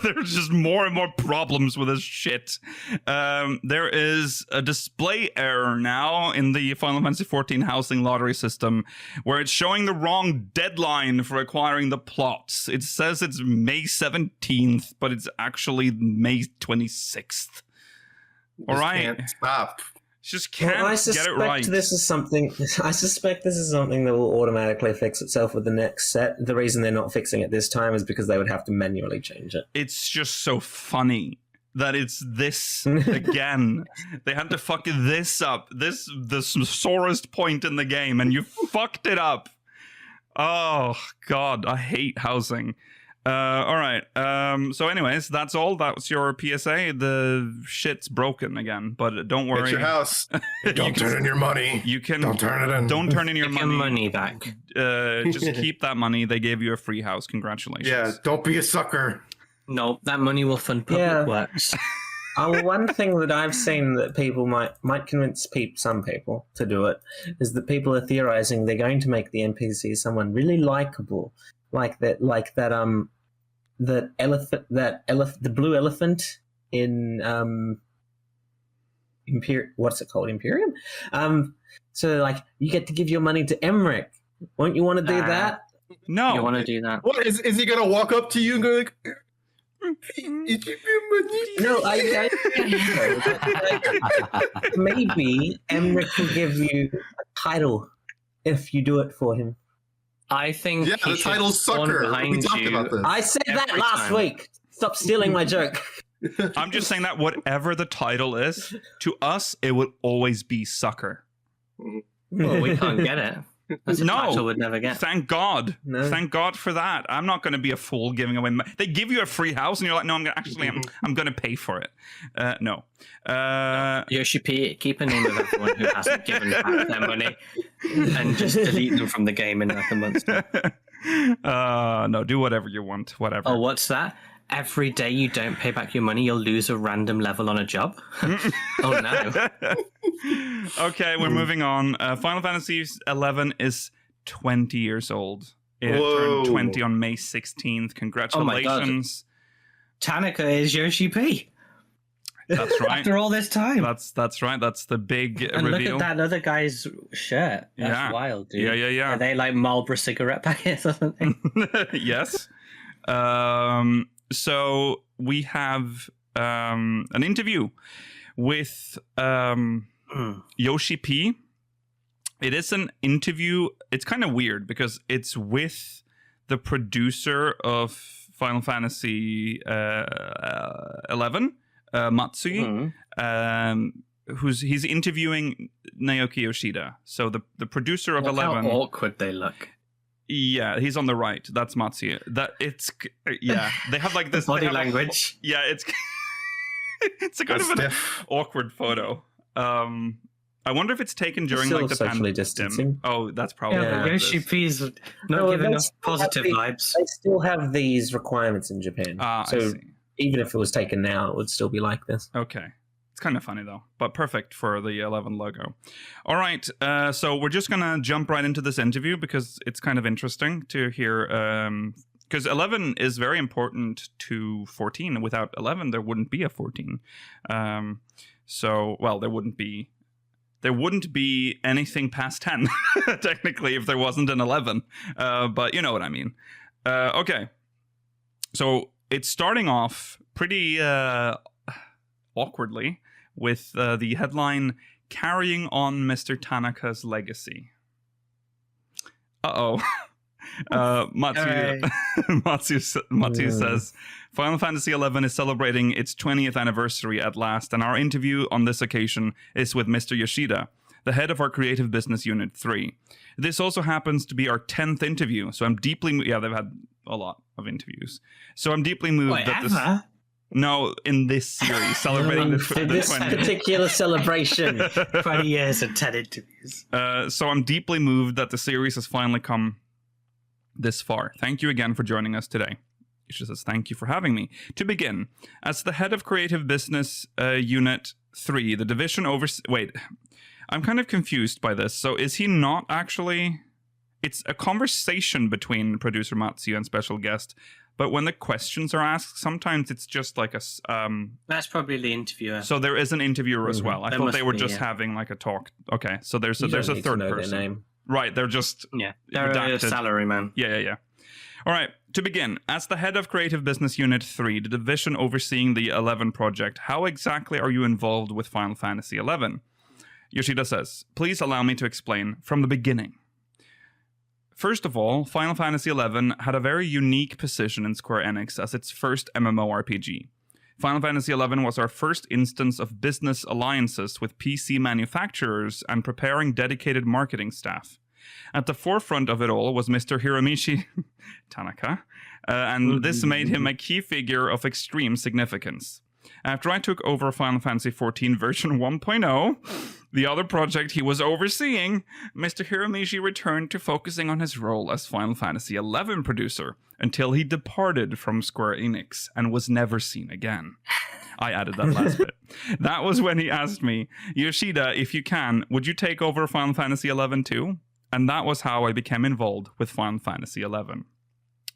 There's just more and more problems with this shit. There is a display error now in the Final Fantasy XIV housing lottery system where it's showing the wrong deadline for acquiring the plots. It says it's May 17th, but it's actually May 26th. All right. Can't stop. Just can't get it right. I suspect this is something that will automatically fix itself with the next set. The reason they're not fixing it this time is because they would have to manually change it. It's just so funny that it's this again. They had to fuck this up. This the sorest point in the game, and you fucked it up. Oh God, I hate housing. All right. So anyways, that's all. That was your PSA. The shit's broken again, but don't worry. It's your house. Don't turn in your money. You can. Don't turn it in. Don't turn in your money. Money back. Just keep that money. They gave you a free house. Congratulations. Yeah. Don't be a sucker. No, that money will fund public works. One thing that I've seen that people might convince some people to do it is that people are theorizing they're going to make the NPC someone really likable. The blue elephant in what's it called? Imperium? So like you get to give your money to Emmerich. Won't you want to do that? No. You want to do that? What is he gonna walk up to you and go like no, I maybe Emmerich will give you a title if you do it for him. I think the title's sucker. We talked about this. I said that last week. Stop stealing my joke. I'm just saying that whatever the title is, to us, it would always be sucker. Well, we can't get it. That's a title we'd never get. Thank God. No. Thank God for that. I'm not going to be a fool giving away. They give you a free house, and you're like, no, I'm going to pay for it. No. Yoshi-P, keep a name of everyone who hasn't given back their money, and just delete them from the game in like a month's time. No, do whatever you want. Whatever. Oh, what's that? Every day you don't pay back your money, you'll lose a random level on a job. Oh no. Okay, we're moving on. Final Fantasy XI is 20 years old. It turned 20 on May 16th. Congratulations. Oh my God. Tanaka is Yoshi-P. That's right. After all this time. That's right. That's the big and reveal. Look at that other guy's shirt. That's wild, dude. Yeah. Are they like Marlboro cigarette packets or something? Yes. So we have an interview with Yoshi-P. It is an interview. It's kind of weird because it's with the producer of Final Fantasy 11, Matsui. He's interviewing Naoki Yoshida. So the producer of 11. How awkward they look. Yeah, he's on the right. That's Matsuya. They have like this body language. It's it's a kind of an awkward photo. I wonder if it's taken during like the socially distancing. Oh, that's probably Yoshi-P's not giving us positive vibes. They still have these requirements in Japan. I see. Even if it was taken now, it would still be like this. Okay. It's kind of funny though, but perfect for the 11 logo. All right, so we're just gonna jump right into this interview because it's kind of interesting to hear. Because 11 is very important to 14. Without 11, there wouldn't be a 14. There wouldn't be anything past 10 technically if there wasn't an 11. But you know what I mean. Okay, so it's starting off pretty awkwardly with the headline, "Carrying on Mr. Tanaka's Legacy." Matsu says, Final Fantasy XI is celebrating its 20th anniversary at last, and our interview on this occasion is with Mr. Yoshida, the head of our creative business unit 3. This also happens to be our 10th interview, so I'm deeply... Yeah, they've had a lot of interviews. So I'm deeply moved that this... No, in this series, celebrating this particular celebration. 20 years and 10 interviews. So I'm deeply moved that the series has finally come this far. Thank you again for joining us today. She says, thank you for having me. To begin, as the head of Creative Business Unit 3, the division Wait, I'm kind of confused by this. So is he not actually... It's a conversation between producer Matsuya and special guest, but when the questions are asked, sometimes it's just like a... That's probably the interviewer. So there is an interviewer as well. I thought they were just having like a talk. Okay, so there's a third person. Their name. Right, they're just... Yeah, they're a salary man. Yeah. All right, to begin, as the head of Creative Business Unit 3, the division overseeing the 11 project, how exactly are you involved with Final Fantasy XI? Yoshida says, please allow me to explain from the beginning. First of all, Final Fantasy XI had a very unique position in Square Enix as its first MMORPG. Final Fantasy XI was our first instance of business alliances with PC manufacturers and preparing dedicated marketing staff. At the forefront of it all was Mr. Hiromichi Tanaka, and this made him a key figure of extreme significance. After I took over Final Fantasy XIV version 1.0, the other project he was overseeing, Mr. Hiromichi returned to focusing on his role as Final Fantasy XI producer until he departed from Square Enix and was never seen again. I added that last bit. That was when he asked me, Yoshida, if you can, would you take over Final Fantasy XI too? And that was how I became involved with Final Fantasy XI.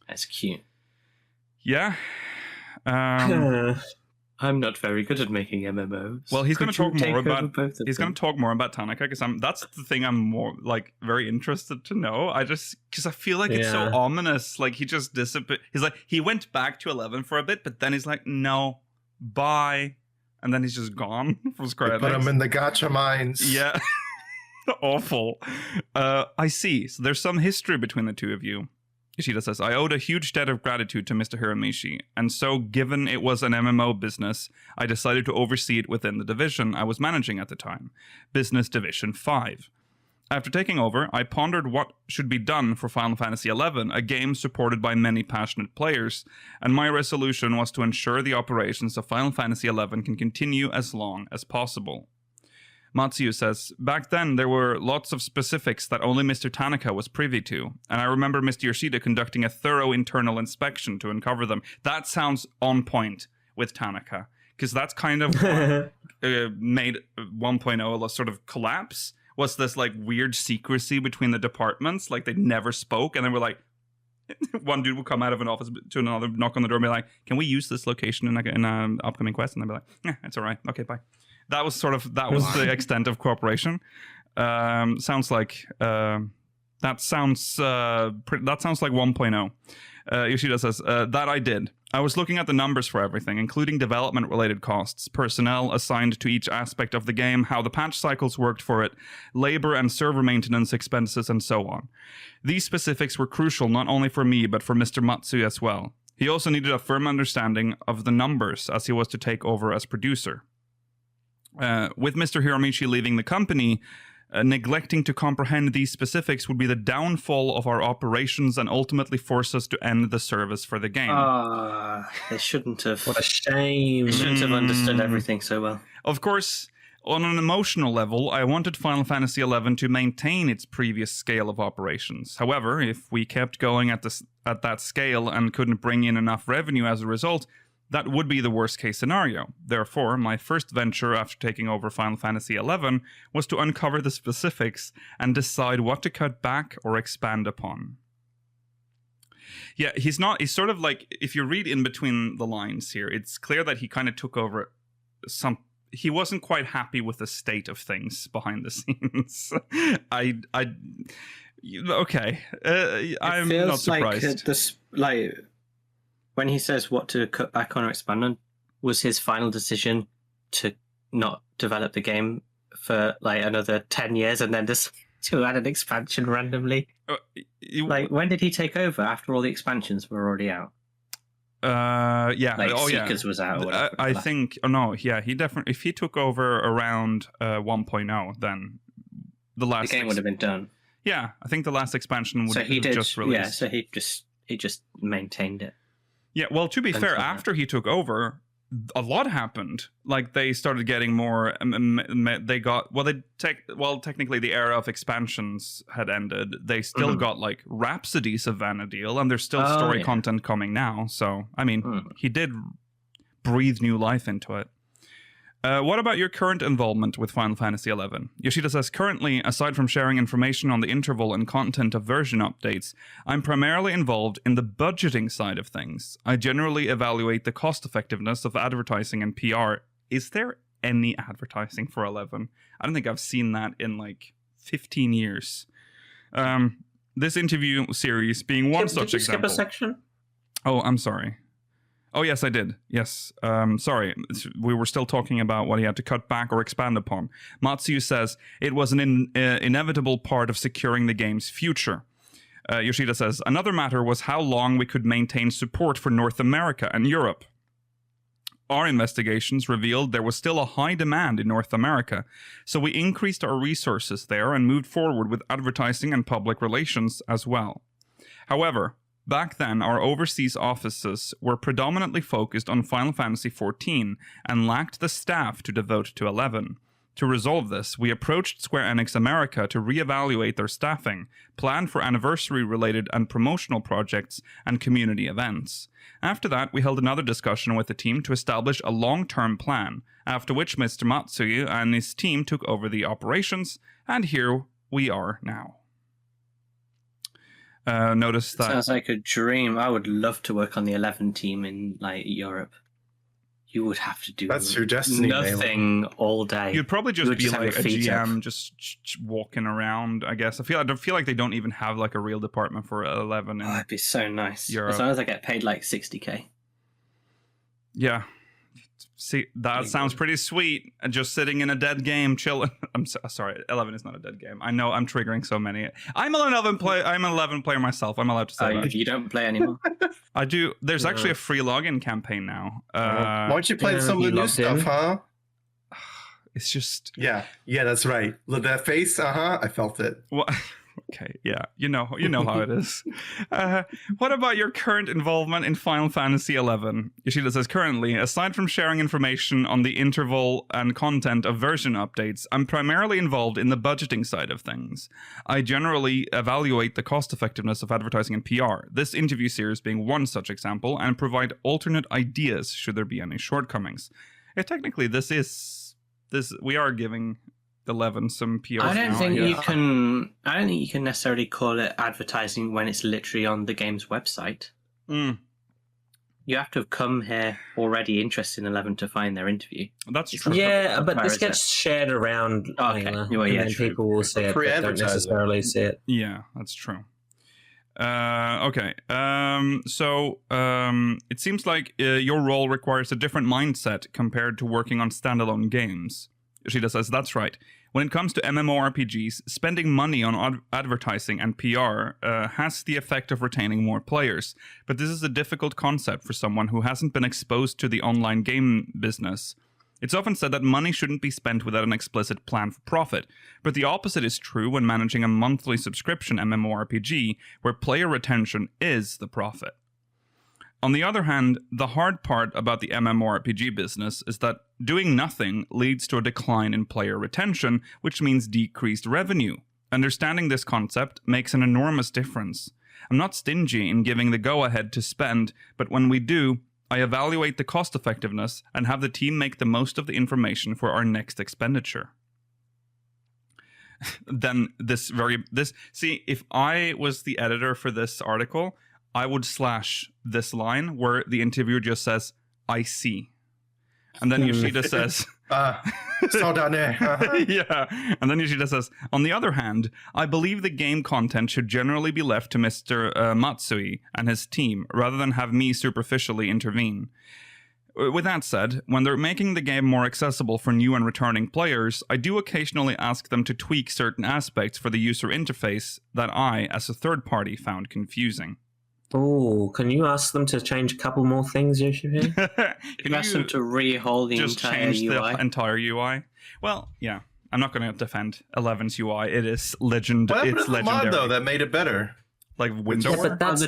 That's cute. Yeah. I'm not very good at making MMOs. Well, he's going to talk more about. He's going to talk more about Tanaka because that's the thing I'm more like very interested to know. Because I feel like it's so ominous. Like he just disappeared. He's like he went back to 11 for a bit, but then he's like, no, bye, and then he's just gone from Square Enix. Put him in the gacha mines. Yeah. Awful. I see. So there's some history between the two of you. Yoshida says, I owed a huge debt of gratitude to Mr. Hiromichi, and so given it was an MMO business, I decided to oversee it within the division I was managing at the time, Business Division 5. After taking over, I pondered what should be done for Final Fantasy XI, a game supported by many passionate players, and my resolution was to ensure the operations of Final Fantasy XI can continue as long as possible. Matsuya says, back then there were lots of specifics that only Mr. Tanaka was privy to, and I remember Mr. Yoshida conducting a thorough internal inspection to uncover them. That sounds on point with Tanaka, because that's kind of what made 1.0 a sort of collapse, was this like weird secrecy between the departments, like they never spoke, and then we're like, one dude would come out of an office to another, knock on the door and be like, can we use this location in an upcoming quest? And they'd be like, yeah, it's all right, okay, bye. That was the extent of cooperation. Sounds like that sounds like 1.0. Yoshida says that I did. I was looking at the numbers for everything, including development-related costs, personnel assigned to each aspect of the game, how the patch cycles worked for it, labor and server maintenance expenses, and so on. These specifics were crucial not only for me, but for Mr. Matsuya as well. He also needed a firm understanding of the numbers, as he was to take over as producer. With Mr. Hiromichi leaving the company, neglecting to comprehend these specifics would be the downfall of our operations and ultimately force us to end the service for the game. They shouldn't have. What a shame. They shouldn't have understood everything so well. Of course, on an emotional level, I wanted Final Fantasy XI to maintain its previous scale of operations. However, if we kept going at that scale and couldn't bring in enough revenue as a result, that would be the worst case scenario. Therefore, my first venture after taking over Final Fantasy XI was to uncover the specifics and decide what to cut back or expand upon. Yeah, he's sort of like, if you read in between the lines here, it's clear that he kind of took over he wasn't quite happy with the state of things behind the scenes. Okay. I'm not surprised. Like when he says what to cut back on or expand on, was his final decision to not develop the game for like another 10 years and then just to add an expansion randomly? Like, when did he take over after all the expansions were already out? Yeah. Like Seekers was out or whatever. I think, he definitely, if he took over around 1.0, then the game would have been done. Yeah, I think the last expansion would have just released. Yeah, so he just maintained it. Yeah, well, to be fair, after he took over, a lot happened. Like, they started getting more. Technically, the era of expansions had ended. They still got like Rhapsodies of Vana'diel, and there's still story content coming now. So, I mean, he did breathe new life into it. What about your current involvement with Final Fantasy XI? Yoshida says, currently, aside from sharing information on the interval and content of version updates, I'm primarily involved in the budgeting side of things. I generally evaluate the cost effectiveness of advertising and PR. Is there any advertising for 11? I don't think I've seen that in like 15 years. This interview series being one such example. Skip a section? Oh, I'm sorry. Oh, yes, I did. Yes. Sorry. We were still talking about what he had to cut back or expand upon. Matsuyu says, it was an inevitable part of securing the game's future. Yoshida says, another matter was how long we could maintain support for North America and Europe. Our investigations revealed there was still a high demand in North America, so we increased our resources there and moved forward with advertising and public relations as well. However, back then, our overseas offices were predominantly focused on Final Fantasy XIV and lacked the staff to devote to 11. To resolve this, we approached Square Enix America to reevaluate their staffing, plan for anniversary-related and promotional projects, and community events. After that, we held another discussion with the team to establish a long-term plan, after which Mr. Matsuyu and his team took over the operations, and here we are now. Notice that sounds like a dream. I would love to work on the 11 team in like Europe. You would have to do nothing all day. You'd probably just be like a GM, just walking around. I guess I feel like they don't even have like a real department for 11. Oh, it'd be so nice. Europe. As long as I get paid like 60k. Yeah. See, that sounds pretty sweet. Just sitting in a dead game, chilling. I'm sorry, 11 is not a dead game. I know I'm triggering so many. I'm an 11 player myself. I'm allowed to say that. You don't play anymore? I do. There's actually a free login campaign now. Why don't you play some of the new stuff, huh? It's just... Yeah, that's right. Look, that face, I felt it. What? Okay, yeah, you know how it is. What about your current involvement in Final Fantasy XI? Yoshida says, currently, aside from sharing information on the interval and content of version updates, I'm primarily involved in the budgeting side of things. I generally evaluate the cost effectiveness of advertising and PR, this interview series being one such example, and provide alternate ideas should there be any shortcomings. Technically, we are giving 11 some PR. I don't think you can necessarily call it advertising when it's literally on the game's website. You have to have come here already interested in 11 to find their interview. That's true. Yeah, but this gets shared around. And people will see it, but don't necessarily see it. Yeah, that's true. Okay. So it seems like your role requires a different mindset compared to working on standalone games. Yoshida says, that's right. When it comes to MMORPGs, spending money on advertising and PR has the effect of retaining more players. But this is a difficult concept for someone who hasn't been exposed to the online game business. It's often said that money shouldn't be spent without an explicit plan for profit, but the opposite is true when managing a monthly subscription MMORPG where player retention is the profit. On the other hand, the hard part about the MMORPG business is that doing nothing leads to a decline in player retention, which means decreased revenue. Understanding this concept makes an enormous difference. I'm not stingy in giving the go-ahead to spend, but when we do, I evaluate the cost effectiveness and have the team make the most of the information for our next expenditure. Then see, if I was the editor for this article, I would slash this line where the interviewer just says, I see. And then Yoshida says, yeah. And then Yoshida says, on the other hand, I believe the game content should generally be left to Mr. Matsui and his team, rather than have me superficially intervene. With that said, when they're making the game more accessible for new and returning players, I do occasionally ask them to tweak certain aspects for the user interface that I, as a third party, found confusing. Oh, can you ask them to change a couple more things, Yoshi-P? Can you ask them to rehaul the just entire change UI? the entire UI? Well, yeah. I'm not going to defend 11's UI. It is legendary. What happened to the mod, though, that made it better? Like Windower? Yeah, but that's...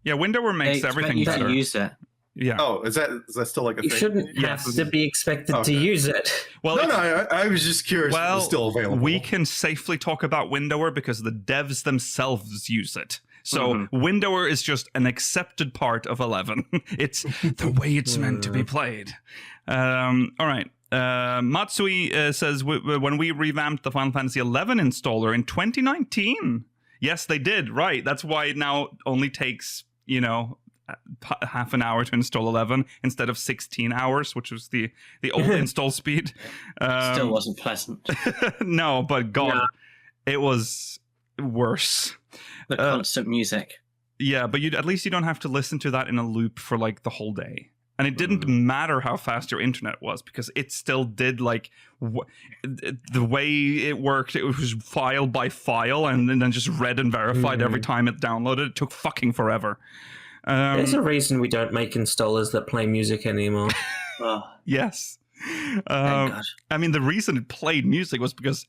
Yeah, Windower makes everything better. To use it. Yeah. Oh, is that still like a you thing? You shouldn't have to be expected to use it. Well, no, I was just curious if it was still available. We can safely talk about Windower because the devs themselves use it. So Windower is just an accepted part of 11. It's the way it's meant to be played. All right. Matsui says, when we revamped the Final Fantasy XI installer in 2019. Yes, they did. Right. That's why it now only takes, half an hour to install 11 instead of 16 hours, which was the old install speed. Still wasn't pleasant. No, but God, it was worse. The constant music. Yeah, but at least you don't have to listen to that in a loop for like the whole day. And it didn't matter how fast your internet was because it still did the way it worked. It was file by file and then just read and verified every time it downloaded. It took fucking forever. There's a reason we don't make installers that play music anymore. Yes. Thank God. I mean, the reason it played music was because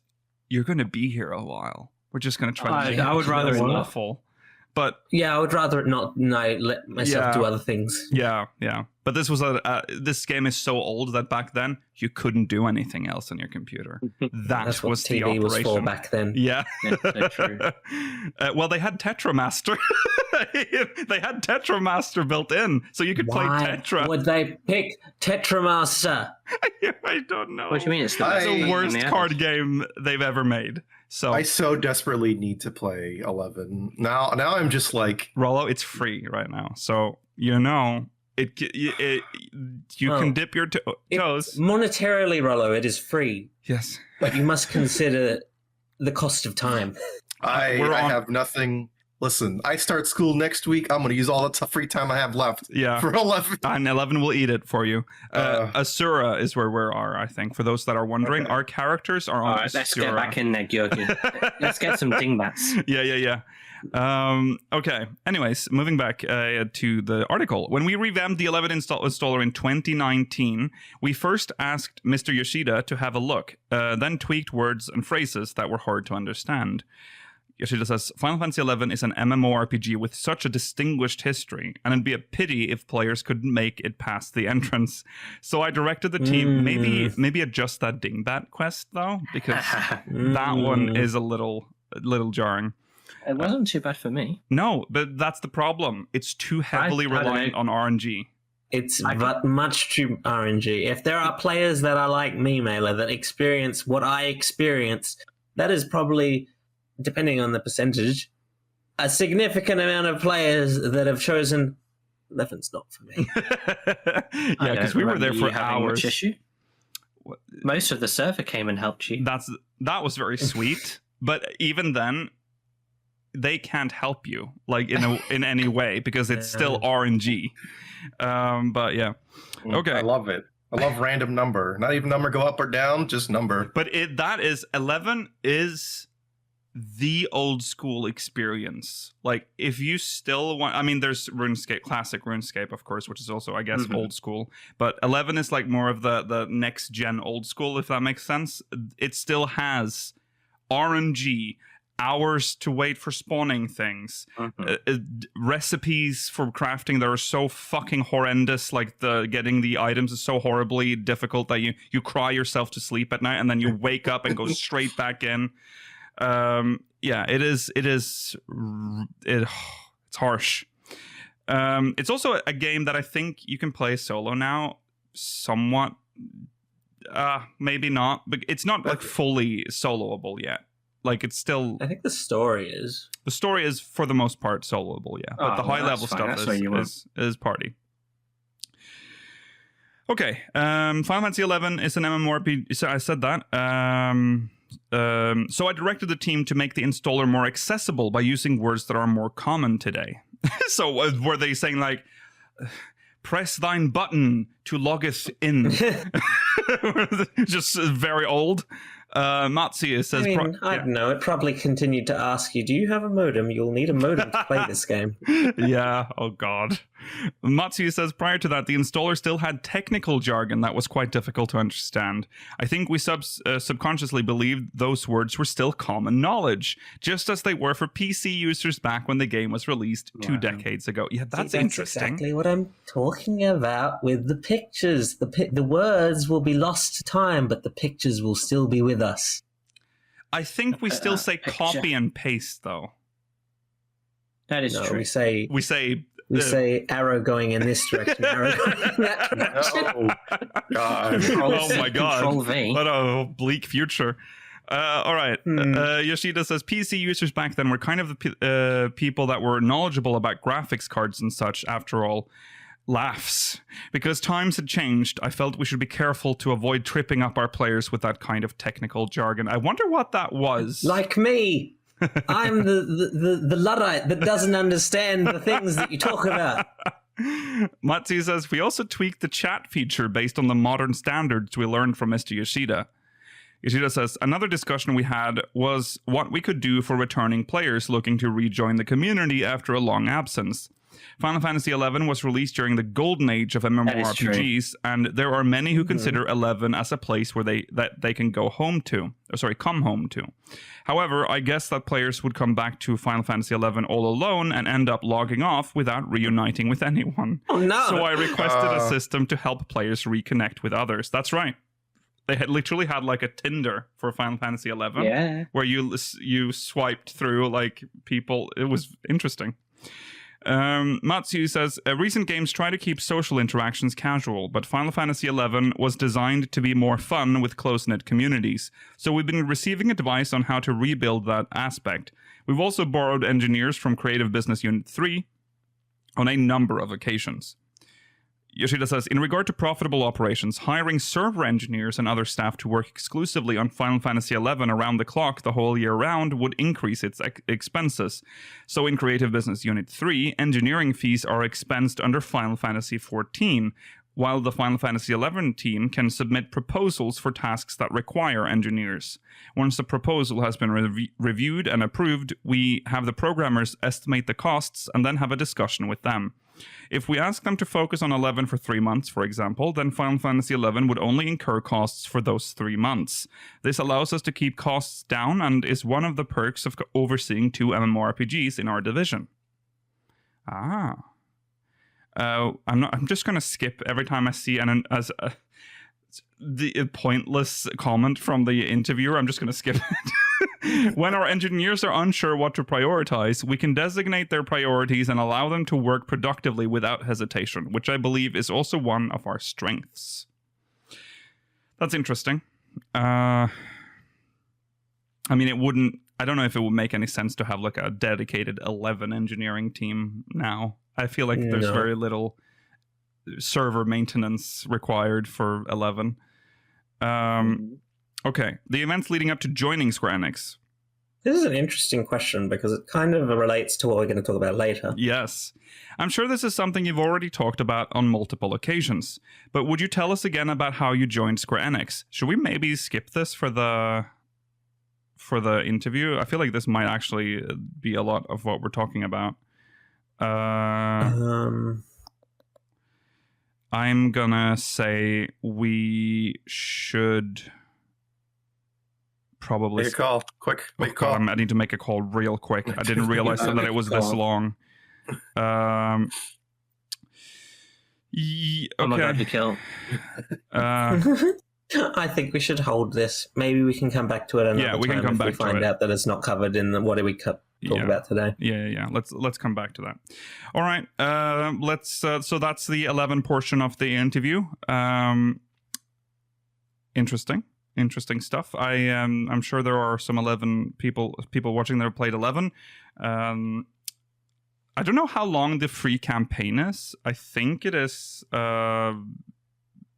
you're going to be here a while. We're just going to try to make I would rather it awful. But yeah, I would rather it not. No, let myself do other things. Yeah. But this was this game is so old that back then you couldn't do anything else on your computer. That's what was TV the operation. was for back then. Yeah. So true. Well, they had Tetramaster. They had Tetramaster built in, so you could play Tetra. Would they pick Tetramaster? I don't know. What do you mean? It's the worst card game they've ever made. So I so desperately need to play 11. Now I'm just like, Rollo, it's free right now. So, you can dip your toes. Monetarily, Rollo, it is free. Yes. But you must consider the cost of time. I have nothing. Listen, I start school next week. I'm going to use all the free time I have left for 11. And 11 will eat it for you. Asura is where we are, I think. For those that are wondering, our characters are on Asura. Let's get back in there, Georgi. Let's get some dingbats. Yeah. Okay. Anyways, moving back to the article. When we revamped the 11 installer in 2019, we first asked Mr. Yoshida to have a look, then tweaked words and phrases that were hard to understand. Yoshida says, Final Fantasy XI is an MMORPG with such a distinguished history, and it'd be a pity if players couldn't make it past the entrance. So I directed the team, maybe adjust that dingbat quest, though, because that one is a little jarring. It wasn't too bad for me. No, but that's the problem. It's too heavily reliant on RNG. It's much too RNG. If there are players that are like me, Mailer, that experience what I experienced, that is probably, depending on the percentage, a significant amount of players that have chosen 11's not for me. Yeah, because we were there for hours. Much issue? Most of the server came and helped you. That was very sweet, but even then, they can't help you in any way because it's still RNG. But yeah, okay. I love it. I love random number. Not even number go up or down, just number. But 11 is the old school experience. Like, if you still want, I mean, there's RuneScape, classic RuneScape, of course, which is also, I guess, old school. But 11 is like more of the next gen old school, if that makes sense. It still has RNG, hours to wait for spawning things, recipes for crafting that are so fucking horrendous. Like getting the items is so horribly difficult that you cry yourself to sleep at night, and then you wake up and go straight back in. Yeah, it's harsh. It's also a game that I think you can play solo now, somewhat. Maybe not, but it's not like fully soloable yet. Like, it's still... I think the story is. The story is, for the most part, soloable, yeah. But the high-level stuff is party. Okay, Final Fantasy XI is an MMORPG... So I said that. So I directed the team to make the installer more accessible by using words that are more common today. So were they saying, like... Press thine button to loggeth in. Just very old. Matsuya says... I don't know. It probably continued to ask you, do you have a modem? You'll need a modem to play this game. Yeah, oh god. Matsuya says, prior to that, the installer still had technical jargon that was quite difficult to understand. I think we subconsciously believed those words were still common knowledge, just as they were for PC users back when the game was released 2 decades ago. Yeah, that's interesting. Exactly what I'm talking about with the pictures. The words will be lost to time, but the pictures will still be with us. I think we still say copy and paste, though. That is true. We say arrow going in this direction, arrow going in that direction. Oh my god. Control V. What a bleak future. All right. Yoshida says PC users back then were kind of the people that were knowledgeable about graphics cards and such, after all. Laughs. Because times had changed, I felt we should be careful to avoid tripping up our players with that kind of technical jargon. I wonder what that was. Like me. I'm the Luddite that doesn't understand the things that you talk about. Matsu says, we also tweaked the chat feature based on the modern standards we learned from Mr. Yoshida. Yoshida says, another discussion we had was what we could do for returning players looking to rejoin the community after a long absence. Final Fantasy XI was released during the golden age of MMORPGs, and there are many who consider 11 as a place where they can come home to. However, I guess that players would come back to Final Fantasy XI all alone and end up logging off without reuniting with anyone. Oh no! So I requested a system to help players reconnect with others. That's right. They had literally had like a Tinder for Final Fantasy XI, where you swiped through like people. It was interesting. Matsu says, recent games try to keep social interactions casual, but Final Fantasy XI was designed to be more fun with close-knit communities, so we've been receiving advice on how to rebuild that aspect. We've also borrowed engineers from Creative Business Unit 3 on a number of occasions. Yoshida says, in regard to profitable operations, hiring server engineers and other staff to work exclusively on Final Fantasy XI around the clock the whole year round would increase its expenses. So in Creative Business Unit 3, engineering fees are expensed under Final Fantasy XIV, while the Final Fantasy XI team can submit proposals for tasks that require engineers. Once the proposal has been reviewed and approved, we have the programmers estimate the costs and then have a discussion with them. If we ask them to focus on 11 for 3 months, for example, then Final Fantasy XI would only incur costs for those 3 months. This allows us to keep costs down and is one of the perks of overseeing 2 MMORPGs in our division. I'm just going to skip every time I see the pointless comment from the interviewer. I'm just going to skip it. When our engineers are unsure what to prioritize, we can designate their priorities and allow them to work productively without hesitation, which I believe is also one of our strengths. That's interesting. I mean, I don't know if it would make any sense to have like a dedicated 11 engineering team now. I feel like there's very little server maintenance required for 11. Okay, the events leading up to joining Square Enix. This is an interesting question because it kind of relates to what we're going to talk about later. Yes. I'm sure this is something you've already talked about on multiple occasions, but would you tell us again about how you joined Square Enix? Should we maybe skip this for for the interview. I feel like this might actually be a lot of what we're talking about. I'm gonna say we should probably Make a call, quick. Make a call. I need to make a call real quick. I didn't realize that it was this long. Oh my god, you kill. I think we should hold this. Maybe we can come back to it another time. We can come back if we find out that it's not covered in the what did we talk about today. Yeah. Let's come back to that. All right. Let's. So that's the 11 portion of the interview. Interesting stuff. I'm sure there are some 11 people watching that have played 11. I don't know how long the free campaign is. I think it is.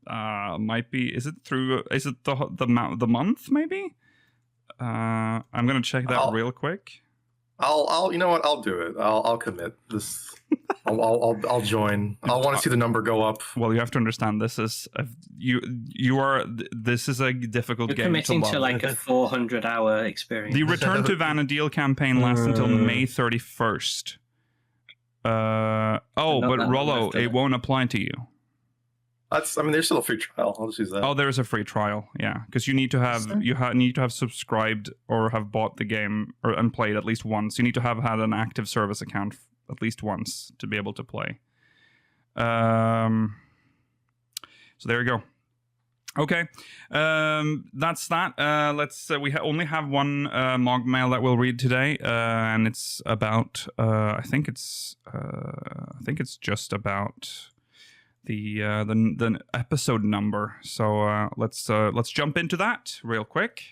Might be. Is it through? Is it the month? Maybe. I'm gonna check that real quick. I'll. You know what? I'll do it. I'll commit. This. I'll join. I want to see the number go up. Well, you have to understand. This is you are. This is a difficult game. You're committing to like a 400-hour experience. The Return to Vanadil campaign lasts until May 31st. But Rollo, it won't apply to you. There's still a free trial. I'll just use that. Oh, there's a free trial, yeah, because you need to have need to have subscribed or have bought the game and played at least once. You need to have had an active service account at least once to be able to play. So there you go. Okay, that's that. Let's. We only have one MogMail that we'll read today, and it's about. I think it's just about the episode number. So let's jump into that real quick.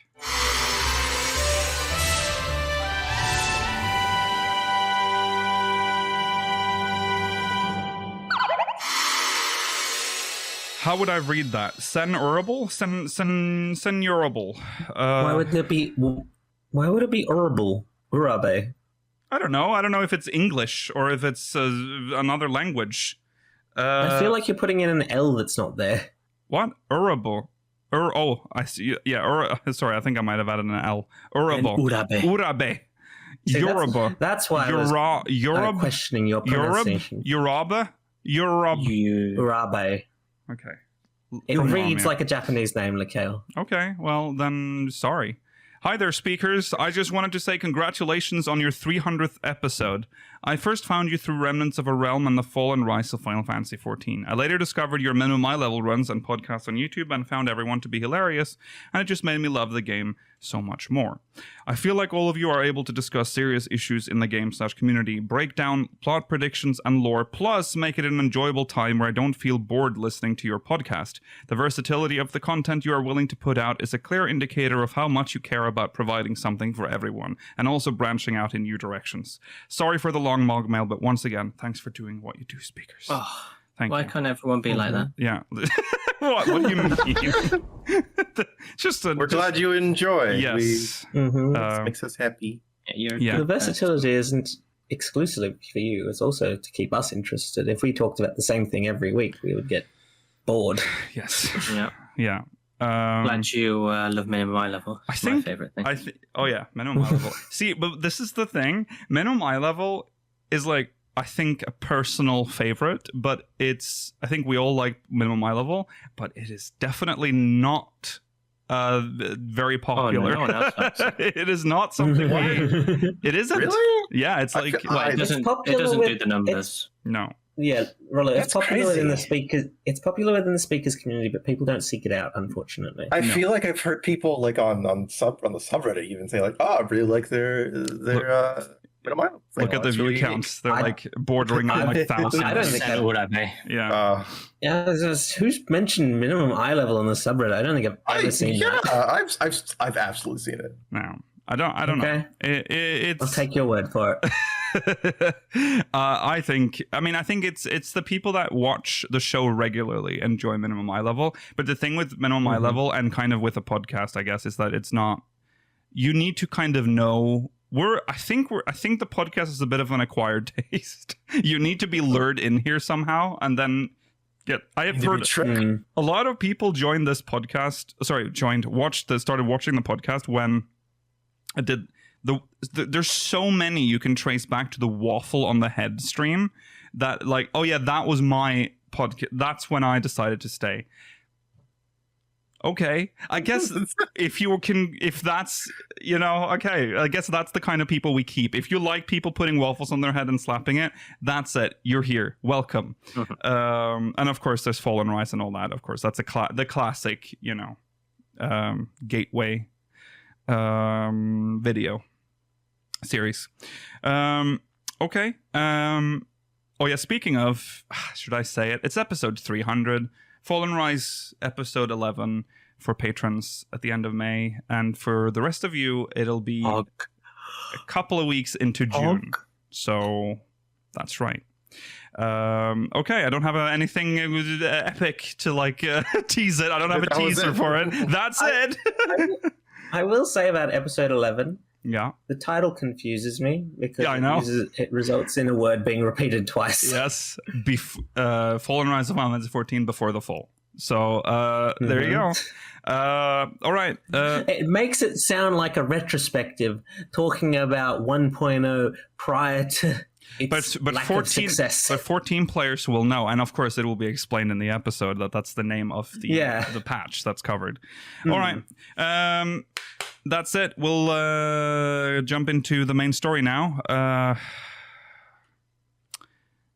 How would I read that? Senurable? Senurable. Why would it be urable? Urabe? I don't know. I don't know if it's English or if it's another language. I feel like you're putting in an L that's not there. What? Urable. I see. Yeah, sorry, I think I might have added an L. Urable. Urabe. Urabe. Yoruba. That's why I was questioning your pronunciation. Yoruba. Urabe. Okay. It reads like a Japanese name, Mikhail. Okay, well then, sorry. Hi there, speakers. I just wanted to say congratulations on your 300th episode. I first found you through Remnants of a Realm and the Fall and Rise of Final Fantasy XIV. I later discovered your minimum eye level runs and podcasts on YouTube and found everyone to be hilarious, and it just made me love the game so much more. I feel like all of you are able to discuss serious issues in the game/community, break down plot predictions and lore, plus make it an enjoyable time where I don't feel bored listening to your podcast. The versatility of the content you are willing to put out is a clear indicator of how much you care about providing something for everyone, and also branching out in new directions. Sorry for the long MogMail, but once again, thanks for doing what you do, speakers. Thank Why you. can't everyone be like that? Yeah. What do you mean? We're glad you enjoy. Yes. This makes us happy. The versatility isn't exclusively for you. It's also to keep us interested. If we talked about the same thing every week, we would get bored. Yes. Yeah. Yeah. Glad you love minimum eye level. I think my favorite thing. Oh yeah, minimum eye level. See, but this is the thing. Minimum eye level is like, I think, a personal favorite, but I think we all like minimum eye level, but it is definitely not very popular. No one else likes it. It is not something it isn't. Really? Yeah, it's like it doesn't do the numbers. No. Yeah, Rollo, it's popular crazy. within the speakers. It's popular within the speakers community, but people don't seek it out, unfortunately. I feel like I've heard people like on the subreddit even say like, "Oh, I really like their Look at the view counts. They're like bordering on like thousands. I don't think that would have been. Yeah. Who's mentioned minimum eye level on the subreddit? I don't think I've ever seen that. I've absolutely seen it. No, I don't know. It's... I'll take your word for it. I think it's the people that watch the show regularly enjoy minimum eye level. But the thing with minimum eye level and kind of with a podcast, I guess, is that it's not. You need to kind of know. I think the podcast is a bit of an acquired taste. You need to be lured in here somehow, and then I have heard a lot of people joined this podcast. Started watching the podcast when there's so many you can trace back to the waffle on the head stream that like, oh yeah, that was my podcast. That's when I decided to stay. Okay, I guess if that's, okay, I guess that's the kind of people we keep. If you like people putting waffles on their head and slapping it, that's it. You're here. Welcome. And of course, there's Fallen Rise and all that. Of course, that's the classic, gateway video series. Okay. Oh yeah, speaking of, should I say it? It's episode 300. Fallen Rise episode 11 for patrons at the end of May, and for the rest of you, it'll be a couple of weeks into June. So that's right. Okay, I don't have anything epic to tease it. I don't have a teaser for it. That's it. I will say about episode 11. Yeah. The title confuses me because I know. It results in a word being repeated twice. Yes. Fallen Rise of Final Fantasy 14 before the fall. So there you go. All right. It makes it sound like a retrospective talking about 1.0 prior to its lack 14, of success. But 14 players will know, and of course it will be explained in the episode that's the name of the patch that's covered. All right. That's it. We'll jump into the main story now.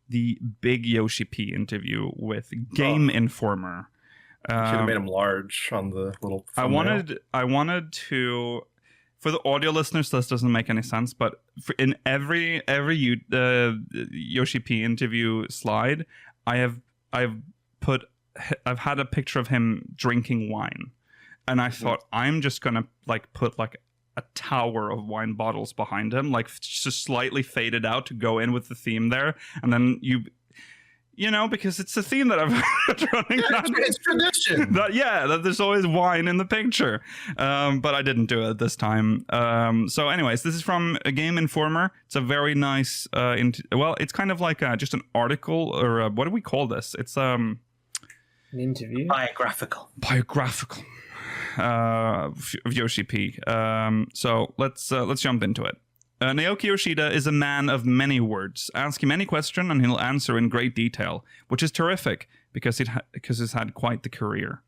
The big Yoshi-P interview with Gameinformer. Should have made him large on the little thumbnail. I wanted to, for the audio listeners, this doesn't make any sense, but in every Yoshi-P interview slide, I've had a picture of him drinking wine. And I thought, I'm just gonna put a tower of wine bottles behind him, just slightly faded out to go in with the theme there, and then because it's a theme that I've heard running. It's tradition. That there's always wine in the picture, but I didn't do it this time. So, anyways, this is from a Gameinformer. It's a very nice. It's kind of like just an article, or what do we call this? It's an interview. Biographical. Of Yoshi-P. So let's jump into it. Naoki Yoshida is a man of many words. Ask him any question and he'll answer in great detail, which is terrific because he's had quite the career.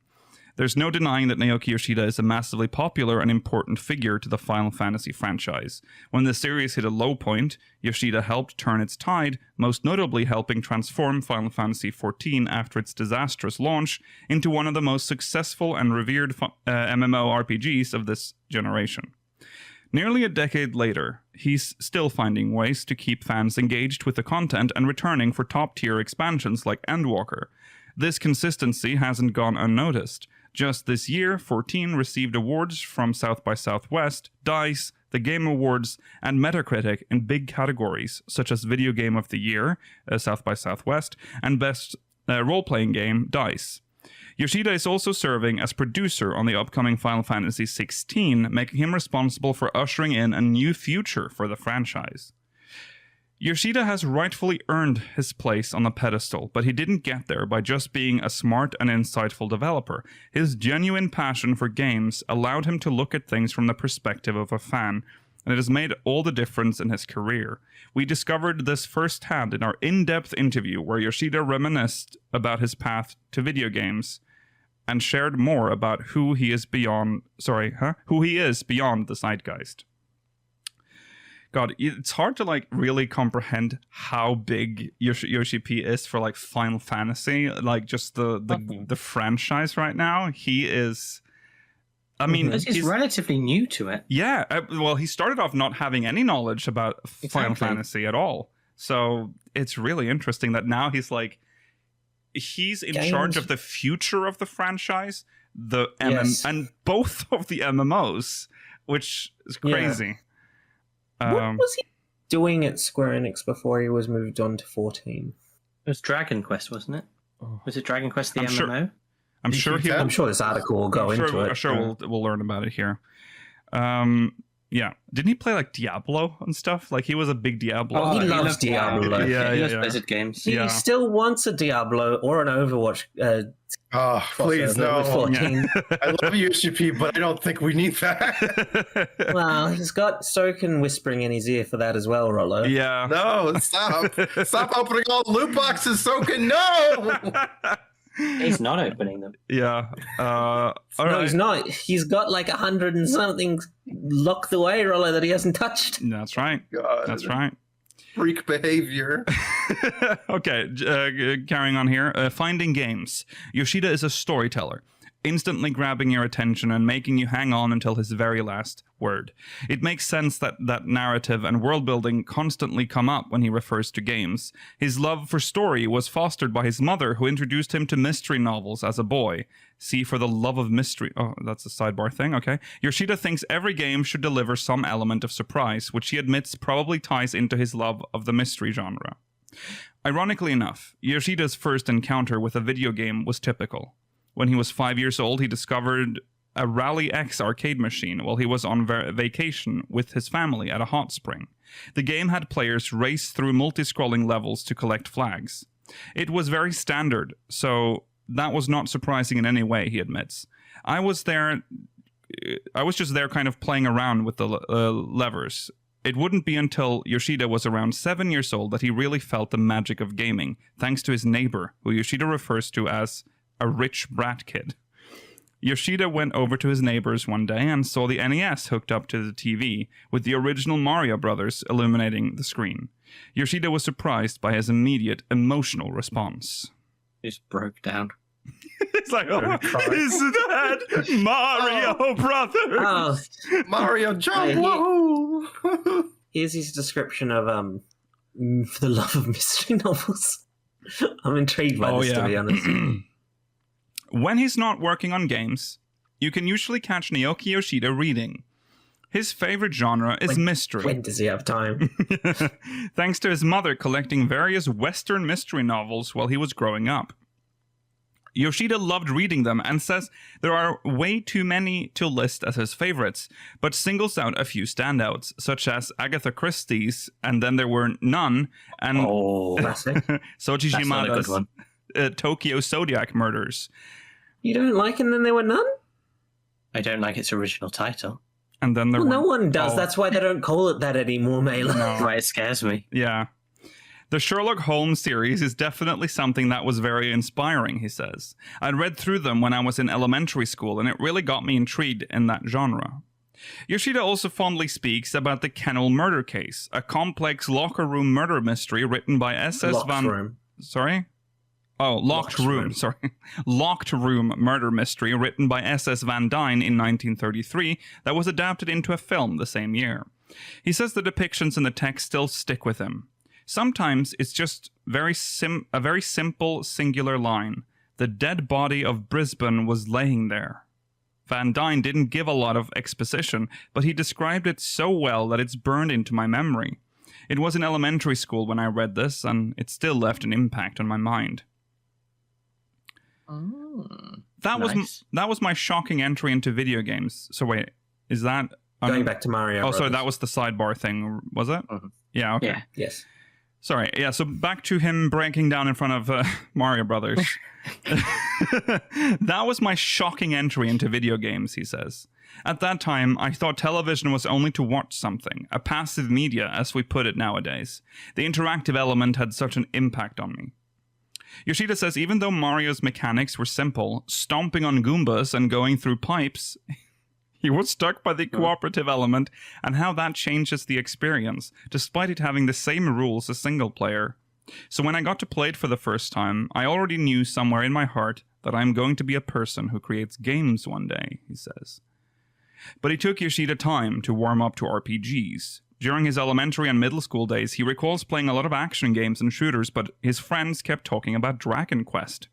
There's no denying that Naoki Yoshida is a massively popular and important figure to the Final Fantasy franchise. When the series hit a low point, Yoshida helped turn its tide, most notably helping transform Final Fantasy XIV after its disastrous launch into one of the most successful and revered MMORPGs of this generation. Nearly a decade later, he's still finding ways to keep fans engaged with the content and returning for top-tier expansions like Endwalker. This consistency hasn't gone unnoticed. Just this year, 14 received awards from South by Southwest, DICE, the Game Awards, and Metacritic in big categories, such as Video Game of the Year, South by Southwest, and Best Role-Playing Game, DICE. Yoshida is also serving as producer on the upcoming Final Fantasy XVI, making him responsible for ushering in a new future for the franchise. Yoshida has rightfully earned his place on the pedestal, but he didn't get there by just being a smart and insightful developer. His genuine passion for games allowed him to look at things from the perspective of a fan, and it has made all the difference in his career. We discovered this firsthand in our in-depth interview where Yoshida reminisced about his path to video games and shared more about who he is beyond the zeitgeist. God, it's hard to really comprehend how big Yoshi-P is for Final Fantasy, just the franchise right now. He is. I mean, he's relatively new to it. Yeah, he started off not having any knowledge about Final Fantasy at all. So it's really interesting that now he's in charge of the future of the franchise, and both of the MMOs, which is crazy. Yeah. What was he doing at Square Enix before he was moved on to 14? It was Dragon Quest, wasn't it? Was it Dragon Quest the MMO? I'm sure this article will go into it. I'm sure we'll learn about it here. Yeah. Didn't he play Diablo and stuff? He was a big Diablo. Oh, he loves Diablo. He loves Blizzard games. He still wants a Diablo or an Overwatch Oh, please, no. With 14. I love Yoshi-P, but I don't think we need that. Well, he's got Soken whispering in his ear for that as well, Rollo. Yeah. No, stop. Stop opening all the loot boxes, Soken, no! He's not opening them. Yeah. No, he's not. He's got like 100 and something locked away, Rollo, that he hasn't touched. That's right. God. That's right. Freak behavior. Okay, carrying on here. Finding games. Yoshida is a storyteller, instantly grabbing your attention and making you hang on until his very last word. It makes sense that narrative and world building constantly come up when he refers to games. His love for story was fostered by his mother, who introduced him to mystery novels as a boy. See, for the love of mystery. Oh, that's a sidebar thing. Okay. Yoshida thinks every game should deliver some element of surprise, which he admits probably ties into his love of the mystery genre. Ironically enough, Yoshida's first encounter with a video game was typical. When he was 5 years old, he discovered a Rally X arcade machine while he was on vacation with his family at a hot spring. The game had players race through multi-scrolling levels to collect flags. It was very standard, so that was not surprising in any way, he admits. I was just there kind of playing around with the levers. It wouldn't be until Yoshida was around 7 years old that he really felt the magic of gaming, thanks to his neighbor, who Yoshida refers to as a rich brat kid. Yoshida went over to his neighbor's one day and saw the NES hooked up to the TV, with the original Mario Brothers illuminating the screen. Yoshida was surprised by his immediate emotional response. He just broke down. It's like, oh, is that Mario Brothers? Oh, Mario jump! Woohoo! Here's his description of For the Love of Mystery Novels. I'm intrigued by this, to be honest. When he's not working on games, you can usually catch Naoki Yoshida reading. His favorite genre is mystery. When does he have time? Thanks to his mother collecting various Western mystery novels while he was growing up. Yoshida loved reading them and says there are way too many to list as his favorites, but singles out a few standouts, such as Agatha Christie's And Then There Were None, and Soichi Shimada's Tokyo Zodiac Murders. You don't like And Then There Were None? I don't like its original title. And then no one does. That's why they don't call it that anymore, Mailer. That's why it scares me. Yeah. The Sherlock Holmes series is definitely something that was very inspiring, he says. I'd read through them when I was in elementary school, and it really got me intrigued in that genre. Yoshida also fondly speaks about the Kennel murder case, a complex locker room murder mystery written by S.S. Van... Sorry? Oh, Locked Room. Sorry. Locked Room murder mystery written by S.S. Van Dyne in 1933 that was adapted into a film the same year. He says the depictions in the text still stick with him. Sometimes it's just a very simple, singular line. The dead body of Brisbane was laying there. Van Dyne didn't give a lot of exposition, but he described it so well that it's burned into my memory. It was in elementary school when I read this, and it still left an impact on my mind. That was my shocking entry into video games. So wait, is that... Going back to Mario Oh, Brothers. sorry, that was the sidebar thing, was it? Yeah, okay. Yeah. Yes. Sorry, yeah, so back to him breaking down in front of Mario Brothers. That was my shocking entry into video games, he says. At that time, I thought television was only to watch something, a passive media, as we put it nowadays. The interactive element had such an impact on me. Yoshida says even though Mario's mechanics were simple, stomping on Goombas and going through pipes... He was struck by the cooperative element and how that changes the experience, despite it having the same rules as single player. So when I got to play it for the first time, I already knew somewhere in my heart that I'm going to be a person who creates games one day, he says. But it took Yoshida time to warm up to RPGs. During his elementary and middle school days, he recalls playing a lot of action games and shooters, but his friends kept talking about Dragon Quest.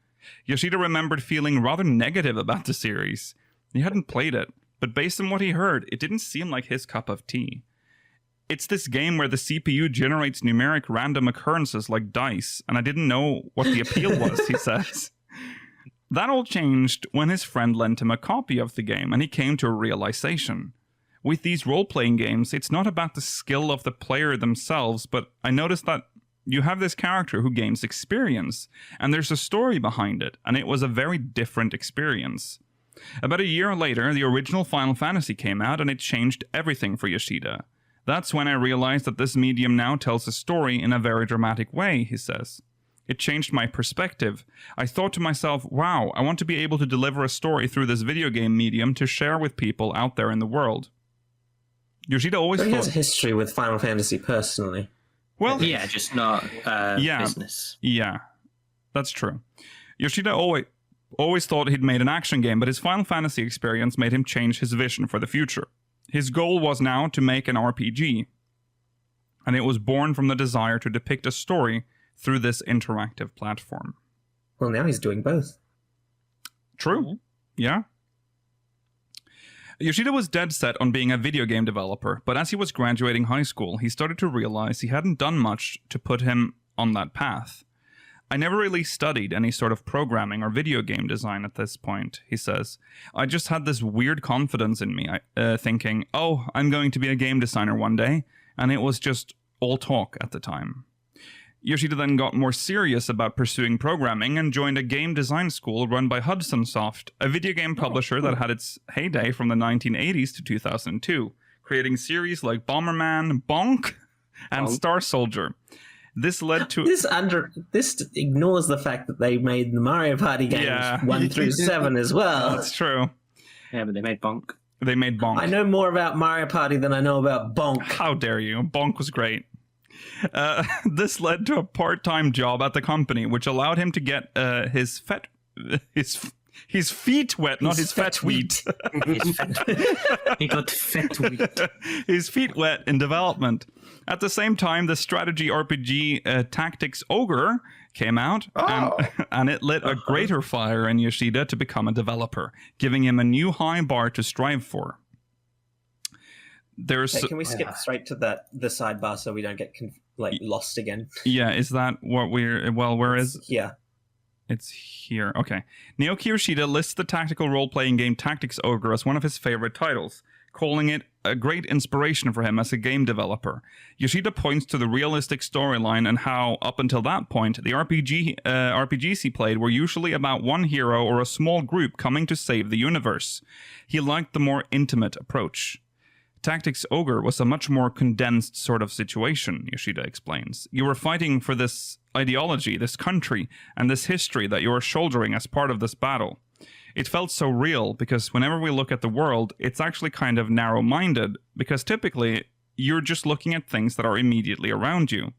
Yoshida remembered feeling rather negative about the series. He hadn't played it. But based on what he heard, it didn't seem like his cup of tea. It's this game where the CPU generates numeric random occurrences like dice, and I didn't know what the appeal was, he says. That all changed when his friend lent him a copy of the game, and he came to a realization. With these role-playing games, it's not about the skill of the player themselves, but I noticed that You have this character who gains experience, and there's a story behind it, and it was a very different experience. About a year later, the original Final Fantasy came out, and it changed everything for Yoshida. That's when I realized that this medium now tells a story in a very dramatic way, he says. It changed my perspective. I thought to myself, wow, I want to be able to deliver a story through this video game medium to share with people out there in the world. Yoshida always But he has a thought... history with Final Fantasy personally. Well, Yeah, just not business. Yeah, that's true. Yoshida always thought he'd made an action game, but his Final Fantasy experience made him change his vision for the future. His goal was now to make an RPG, and it was born from the desire to depict a story through this interactive platform. Well, now he's doing both. True. Yeah. Yoshida was dead set on being a video game developer, but as he was graduating high school, he started to realize he hadn't done much to put him on that path. I never really studied any sort of programming or video game design at this point, he says. I just had this weird confidence in me, thinking, oh, I'm going to be a game designer one day, and it was just all talk at the time. Yoshida then got more serious about pursuing programming and joined a game design school run by Hudson Soft, a video game publisher that had its heyday from the 1980s to 2002, creating series like Bomberman, Bonk, and Star Soldier. This led to... This ignores the fact that they made the Mario Party games 1 through 7 as well. That's true. Yeah, but they made Bonk. They made Bonk. I know more about Mario Party than I know about Bonk. How dare you? Bonk was great. This led to a part-time job at the company, which allowed him to get his feet wet, not his fat wheat. He got fat wheat. His feet wet in development. At the same time, the strategy RPG Tactics Ogre came out, and it lit a greater fire in Yoshida to become a developer, giving him a new high bar to strive for. Can we skip straight to the sidebar so we don't get lost again? Yeah, is that what where is... Yeah. It's here. Okay. Naoki Yoshida lists the tactical role-playing game Tactics Ogre as one of his favorite titles, calling it a great inspiration for him as a game developer. Yoshida points to the realistic storyline and how, up until that point, the RPGs he played were usually about one hero or a small group coming to save the universe. He liked the more intimate approach. Tactics Ogre was a much more condensed sort of situation, Yoshida explains. You were fighting for this ideology, this country, and this history that you were shouldering as part of this battle. It felt so real because whenever we look at the world, it's actually kind of narrow-minded because typically you're just looking at things that are immediately around you.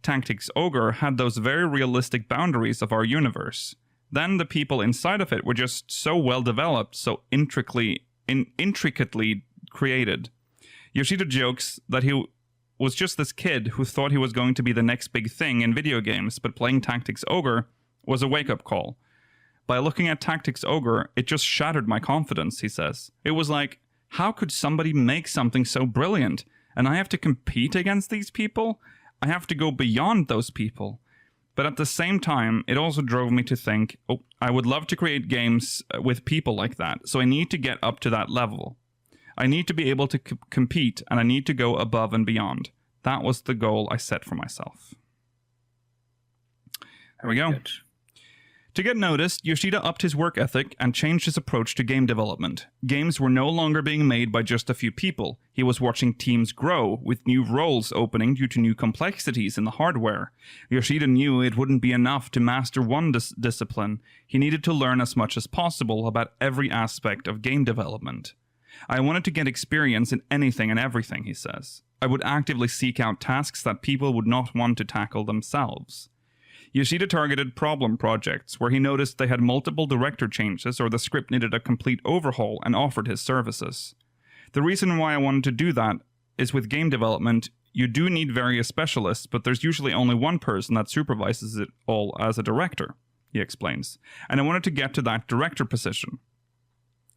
Tactics Ogre had those very realistic boundaries of our universe. Then the people inside of it were just so well developed, so intricately created. Yoshida jokes that he was just this kid who thought he was going to be the next big thing in video games, but playing Tactics Ogre was a wake-up call. By looking at Tactics Ogre, it just shattered my confidence, he says. It was like, how could somebody make something so brilliant? And I have to compete against these people? I have to go beyond those people. But at the same time, it also drove me to think, oh, I would love to create games with people like that, so I need to get up to that level. I need to be able to compete, and I need to go above and beyond. That was the goal I set for myself. There we go. Good. To get noticed, Yoshida upped his work ethic and changed his approach to game development. Games were no longer being made by just a few people. He was watching teams grow, with new roles opening due to new complexities in the hardware. Yoshida knew it wouldn't be enough to master one discipline. He needed to learn as much as possible about every aspect of game development. I wanted to get experience in anything and everything, he says. I would actively seek out tasks that people would not want to tackle themselves. Yoshida targeted problem projects where he noticed they had multiple director changes or the script needed a complete overhaul and offered his services. The reason why I wanted to do that is with game development, you do need various specialists, but there's usually only one person that supervises it all as a director, he explains. And I wanted to get to that director position.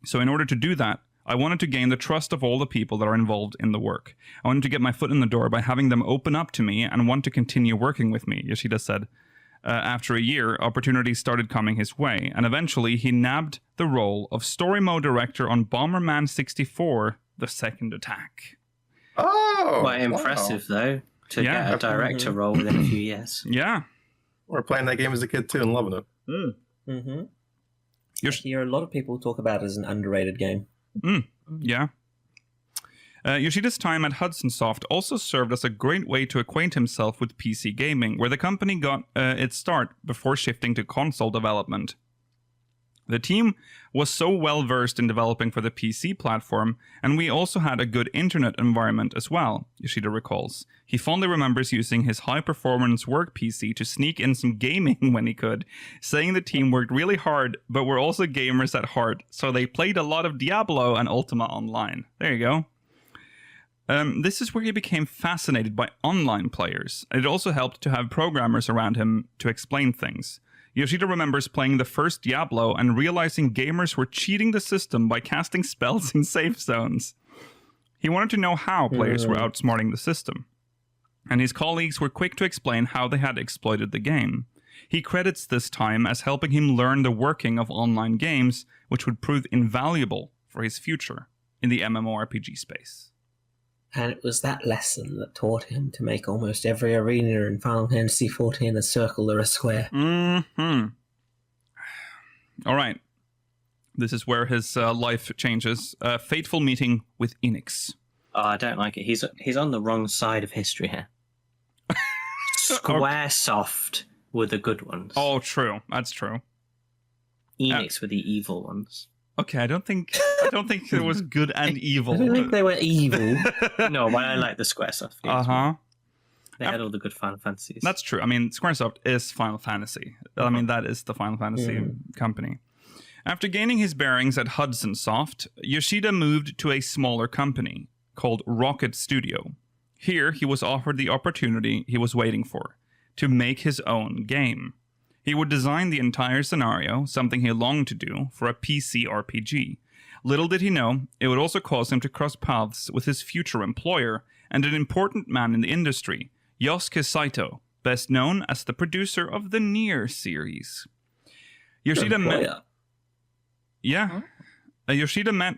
So in order to do that, I wanted to gain the trust of all the people that are involved in the work. I wanted to get my foot in the door by having them open up to me and want to continue working with me, Yoshida said. After a year, opportunities started coming his way, and eventually he nabbed the role of story mode director on Bomberman 64, The Second Attack. Oh! Quite impressive, though. to get a director role within a few years. Yeah. We're playing that game as a kid too and loving it. Mm-hmm. I hear a lot of people talk about it as an underrated game. Yeah. Yoshida's time at Hudson Soft also served as a great way to acquaint himself with PC gaming, where the company got its start before shifting to console development. The team was so well versed in developing for the PC platform, and we also had a good internet environment as well, Yoshida recalls. He fondly remembers using his high-performance work PC to sneak in some gaming when he could, saying the team worked really hard, but were also gamers at heart, so they played a lot of Diablo and Ultima Online. There you go. This is where he became fascinated by online players. It also helped to have programmers around him to explain things. Yoshida remembers playing the first Diablo and realizing gamers were cheating the system by casting spells in safe zones. He wanted to know how players were outsmarting the system, and his colleagues were quick to explain how they had exploited the game. He credits this time as helping him learn the working of online games, which would prove invaluable for his future in the MMORPG space. And it was that lesson that taught him to make almost every arena in Final Fantasy XIV a circle or a square. Mm-hmm. All right. This is where his life changes. Fateful meeting with Enix. Oh, I don't like it. He's on the wrong side of history here. Squaresoft were the good ones. Oh, true. That's true. Enix were the evil ones. Okay, I don't think there was good and evil. I don't think they were evil. No, but I like the Squaresoft games. They had all the good Final Fantasies. That's true. I mean, Squaresoft is Final Fantasy. I mean, that is the Final Fantasy company. After gaining his bearings at Hudson Soft, Yoshida moved to a smaller company called Rocket Studio. Here, he was offered the opportunity he was waiting for, to make his own game. He would design the entire scenario, something he longed to do, for a PC RPG. Little did he know, it would also cause him to cross paths with his future employer and an important man in the industry, Yosuke Saito, best known as the producer of the Nier series. Yoshida met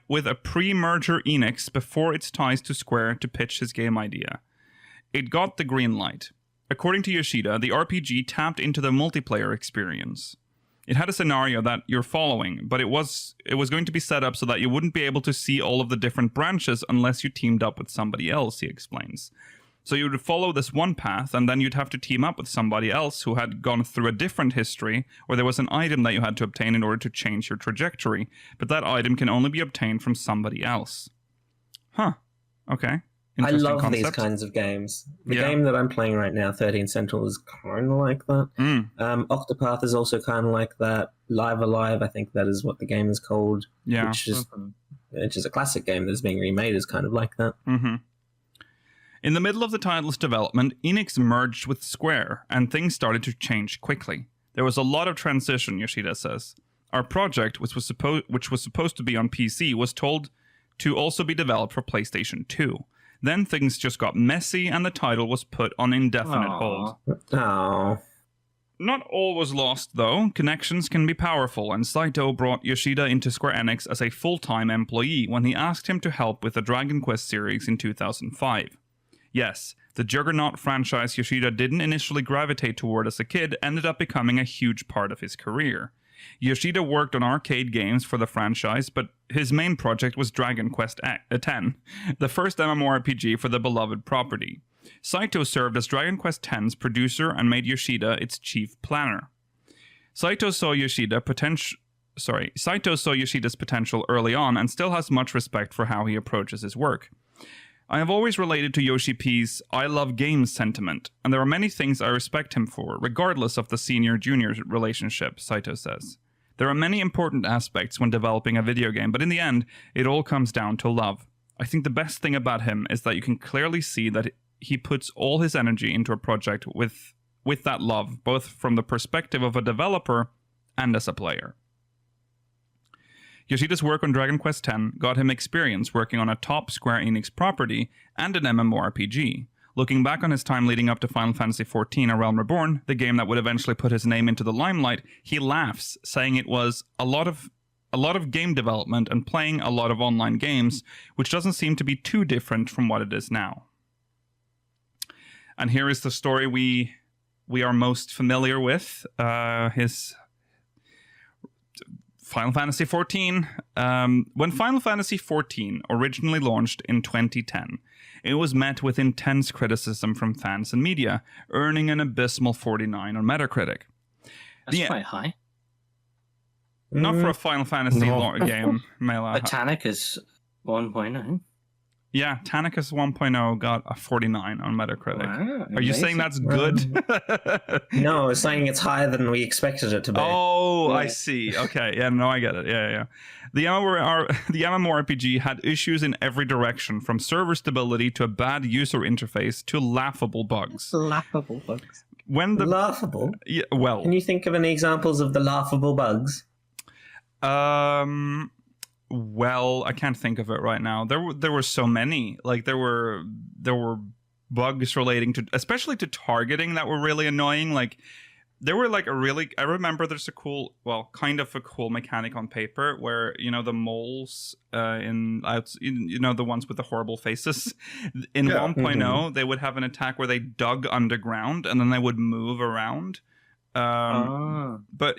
with a pre-merger Enix before its ties to Square to pitch his game idea. It got the green light. According to Yoshida, the RPG tapped into the multiplayer experience. It had a scenario that you're following, but it was going to be set up so that you wouldn't be able to see all of the different branches unless you teamed up with somebody else, he explains. So you would follow this one path, and then you'd have to team up with somebody else who had gone through a different history, or there was an item that you had to obtain in order to change your trajectory, but that item can only be obtained from somebody else. Huh. Okay. I love these kinds of games. The game that I'm playing right now, 13 Sentinel, is kind of like that. Octopath is also kind of like that. Live Alive, I think that is what the game is called. Yeah. Which is a classic game that's being remade, is kind of like that. Mm-hmm. In the middle of the title's development, Enix merged with Square, and things started to change quickly. There was a lot of transition, Yoshida says. Our project, which was supposed to be on PC, was told to also be developed for PlayStation 2. Then things just got messy, and the title was put on indefinite hold. Oh. Not all was lost, though. Connections can be powerful, and Saito brought Yoshida into Square Enix as a full-time employee when he asked him to help with the Dragon Quest series in 2005. Yes, the Juggernaut franchise Yoshida didn't initially gravitate toward as a kid ended up becoming a huge part of his career. Yoshida worked on arcade games for the franchise, but his main project was Dragon Quest X, the first MMORPG for the beloved property. Saito served as Dragon Quest X's producer and made Yoshida its chief planner. Saito saw Yoshida's potential early on and still has much respect for how he approaches his work. I have always related to Yoshi-P's I love games sentiment, and there are many things I respect him for, regardless of the senior-junior relationship, Saito says. There are many important aspects when developing a video game, but in the end, it all comes down to love. I think the best thing about him is that you can clearly see that he puts all his energy into a project with that love, both from the perspective of a developer and as a player. Yoshida's work on Dragon Quest X got him experience working on a top Square Enix property and an MMORPG. Looking back on his time leading up to Final Fantasy XIV: A Realm Reborn, the game that would eventually put his name into the limelight, he laughs, saying it was a lot of game development and playing a lot of online games, which doesn't seem to be too different from what it is now. And here is the story we are most familiar with. His Final Fantasy XIV. When Final Fantasy XIV originally launched in 2010, it was met with intense criticism from fans and media, earning an abysmal 49 on Metacritic. That's quite high. Not for a Final Fantasy game, Mela. Tanic is 1.9. Yeah, Tannicus 1.0 got a 49 on Metacritic. Wow, Are you saying that's good? No, I was saying it's higher than we expected it to be. Oh, I see. Okay, yeah, no, I get it. Yeah. The MMORPG had issues in every direction, from server stability to a bad user interface to laughable bugs. Laughable bugs. Laughable? Yeah, well... Can you think of any examples of the laughable bugs? Well, I can't think of it right now. There were so many. Like there were bugs relating to, especially to targeting, that were really annoying. Like there were like I remember there's a cool, well, kind of a cool mechanic on paper where, you know, the moles the ones with the horrible faces in 1.0, they would have an attack where they dug underground and then they would move around. But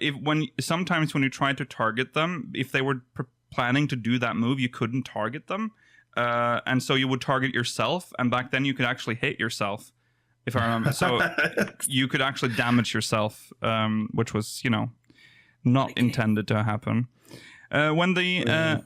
sometimes when you tried to target them, if they were planning to do that move, you couldn't target them, and so you would target yourself, and back then you could actually hit yourself, if I remember. So you could actually damage yourself, which was, you know, not intended to happen. When the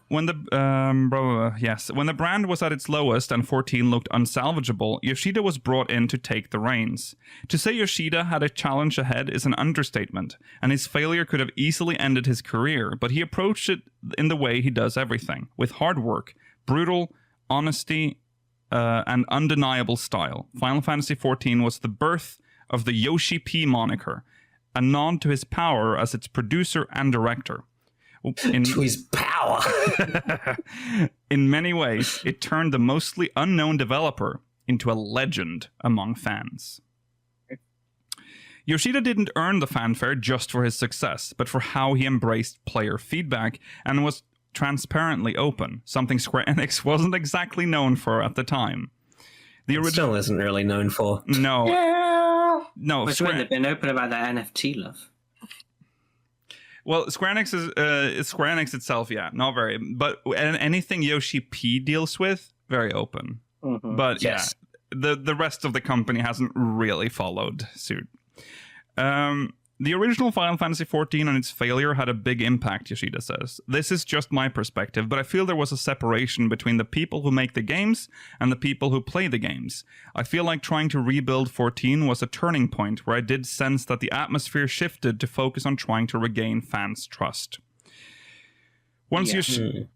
brand was at its lowest and 14 looked unsalvageable, Yoshida was brought in to take the reins. To say Yoshida had a challenge ahead is an understatement, and his failure could have easily ended his career, but he approached it in the way he does everything, with hard work, brutal honesty, and undeniable style. Final Fantasy XIV was the birth of the Yoshi-P moniker, a nod to his power as its producer and director. To his power. In many ways, it turned the mostly unknown developer into a legend among fans. Yoshida didn't earn the fanfare just for his success, but for how he embraced player feedback and was transparently open, something Square Enix wasn't exactly known for at the time. It still isn't really known for. No. Yeah. No. They've been open about that NFT love. Well, Square Enix is Square Enix itself, yeah, not very. But anything Yoshi-P deals with, very open. Mm-hmm. But yes, the rest of the company hasn't really followed suit. The original Final Fantasy XIV and its failure had a big impact, Yoshida says. This is just my perspective, but I feel there was a separation between the people who make the games and the people who play the games. I feel like trying to rebuild 14 was a turning point where I did sense that the atmosphere shifted to focus on trying to regain fans' trust. Once Yoshida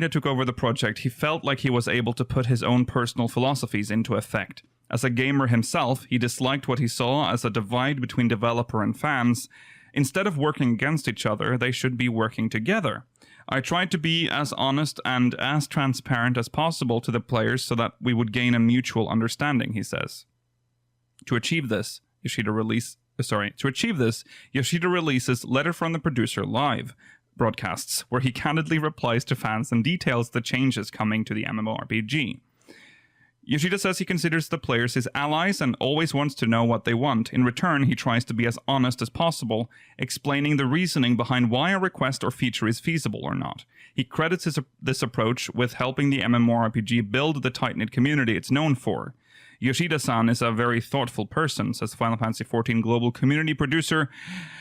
took over the project, he felt like he was able to put his own personal philosophies into effect. As a gamer himself, he disliked what he saw as a divide between developer and fans. Instead of working against each other, they should be working together. I tried to be as honest and as transparent as possible to the players so that we would gain a mutual understanding, he says. To achieve this, Yoshida releases Letter from the Producer live broadcasts, where he candidly replies to fans and details the changes coming to the MMORPG. Yoshida says he considers the players his allies and always wants to know what they want. In return, he tries to be as honest as possible, explaining the reasoning behind why a request or feature is feasible or not. He credits this approach with helping the MMORPG build the tight-knit community it's known for. Yoshida-san is a very thoughtful person, says Final Fantasy XIV global community producer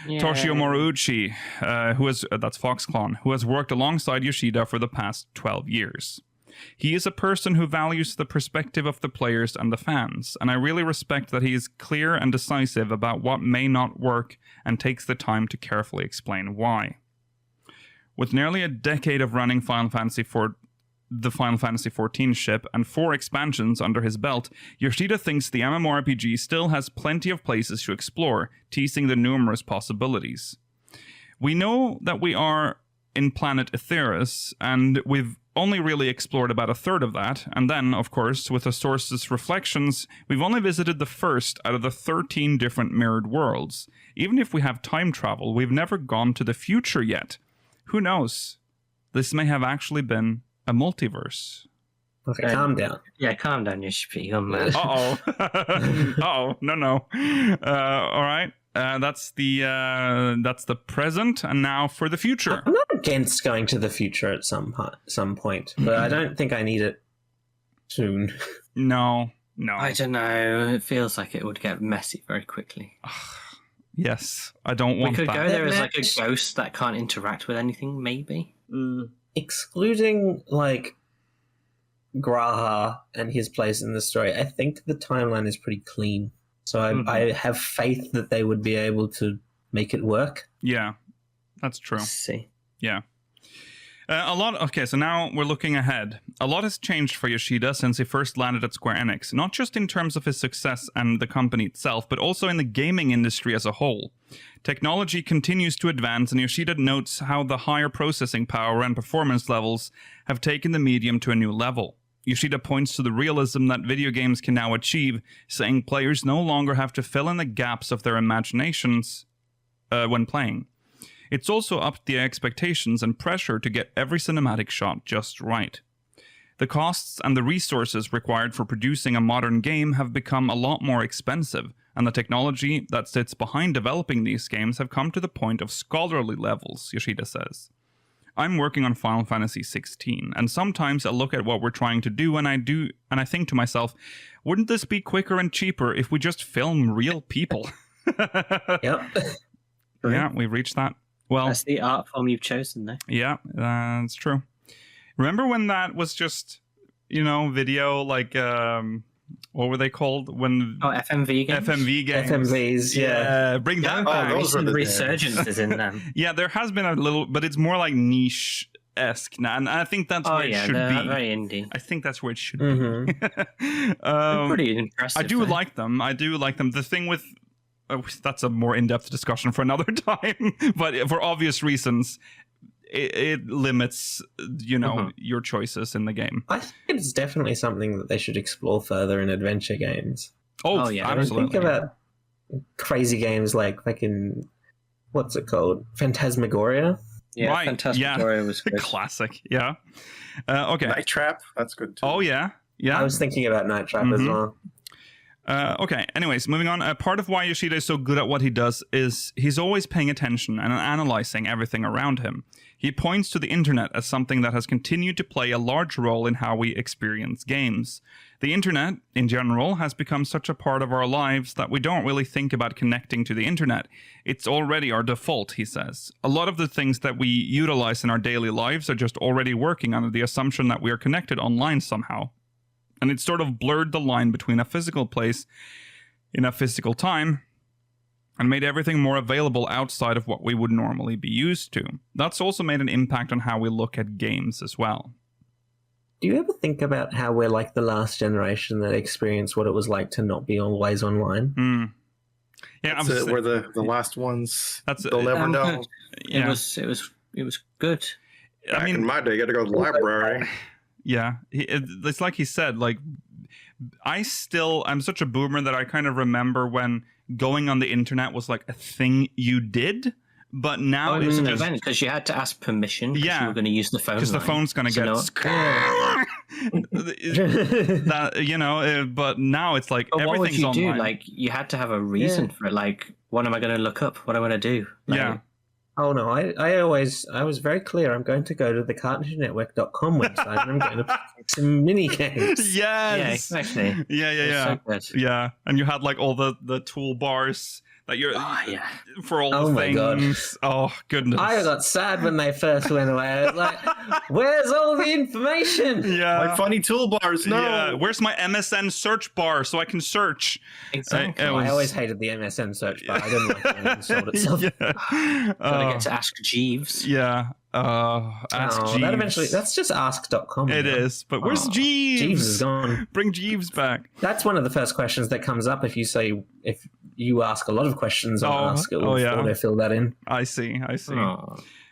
Toshio Moriuchi, that's Foxclon, who has worked alongside Yoshida for the past 12 years. He is a person who values the perspective of the players and the fans, and I really respect that he is clear and decisive about what may not work and takes the time to carefully explain why. With nearly a decade of running the Final Fantasy XIV ship and 4 expansions under his belt, Yoshida thinks the MMORPG still has plenty of places to explore, teasing the numerous possibilities. We know that we are in planet Aetheris, and we've only really explored about a third of that, and then, of course, with the source's reflections, we've only visited the first out of the 13 different mirrored worlds. Even if we have time travel, we've never gone to the future yet. Who knows? This may have actually been a multiverse. Okay, calm down. Yeah, calm down, Yoshi-P. You're mad. Uh-oh. Uh-oh. No. All right. That's the present, and now for the future. I'm not against going to the future at some point, but I don't think I need it soon. No. I don't know. It feels like it would get messy very quickly. Yes, I don't want that. We could go there as like a ghost that can't interact with anything, maybe? Excluding, like, Graha and his place in the story, I think the timeline is pretty clean. So I have faith that they would be able to make it work. Yeah, that's true. Let's see. Yeah. Okay, so now we're looking ahead. A lot has changed for Yoshida since he first landed at Square Enix, not just in terms of his success and the company itself, but also in the gaming industry as a whole. Technology continues to advance, and Yoshida notes how the higher processing power and performance levels have taken the medium to a new level. Yoshida points to the realism that video games can now achieve, saying players no longer have to fill in the gaps of their imaginations when playing. It's also upped the expectations and pressure to get every cinematic shot just right. The costs and the resources required for producing a modern game have become a lot more expensive, and the technology that sits behind developing these games have come to the point of scholarly levels, Yoshida says. I'm working on Final Fantasy XVI, and sometimes I look at what we're trying to do, and I think to myself, wouldn't this be quicker and cheaper if we just film real people? Yep. Yeah, we've reached that. Well, that's the art form you've chosen, though. Yeah, that's true. Remember when that was just, video, like, what were they called? FMV games? FMV games. FMVs, yeah. Bring that back. Those were the resurgence is in them. Yeah, there has been a little, but it's more like niche-esque now, and I think that's where it should be. Very indie. I think that's where it should be. They're pretty impressive. I do like them. The thing with... that's a more in-depth discussion for another time, but for obvious reasons, it limits, your choices in the game. I think it's definitely something that they should explore further in adventure games. Oh yeah, absolutely. Think about crazy games like fucking, what's it called? Phantasmagoria? Yeah, right. Phantasmagoria was good. Classic, yeah. Okay. Night Trap, that's good too. Oh yeah. I was thinking about Night Trap as well. Okay, anyways, moving on. Part of why Yoshida is so good at what he does is he's always paying attention and analyzing everything around him. He points to the internet as something that has continued to play a large role in how we experience games. The internet, in general, has become such a part of our lives that we don't really think about connecting to the internet. It's already our default, he says. A lot of the things that we utilize in our daily lives are just already working under the assumption that we are connected online somehow. And it's sort of blurred the line between a physical place in a physical time and made everything more available outside of what we would normally be used to. That's also made an impact on how we look at games as well. Do you ever think about how we're like the last generation that experienced what it was like to not be always online? Yeah, we're the last ones. They'll never know. Yeah. It was good. Back in my day, you got to go to the library. Yeah, it's like he said, like, I'm such a boomer that I kind of remember when going on the internet was like a thing you did, but now it was an event because you had to ask permission because you were going to use the phone. Because the phone's going to get but now it's like everything's what would you online. do? Like, you had to have a reason for it. Like, what am I going to look up? What am I going to do? Like, Oh no, I was very clear. I'm going to go to the CartoonNetwork.com website and I'm going to play some mini games. Yes. Yeah, exactly. Yeah. So yeah. And you had like all the toolbars that you're for all the things. God. Oh goodness. I got sad when they first went away. I was like, where's all the information? Yeah. My funny toolbars, no. Yeah. Where's my MSN search bar so I can search? Exactly. I always hated the MSN search bar. I didn't like it when it installed itself. Gotta get to Ask Jeeves. Yeah. Ask Jeeves. That's just ask.com. It is, but where's Jeeves? Jeeves is gone. Bring Jeeves back. That's one of the first questions that comes up if you ask a lot of questions on Ask, it will autofill that in. I see.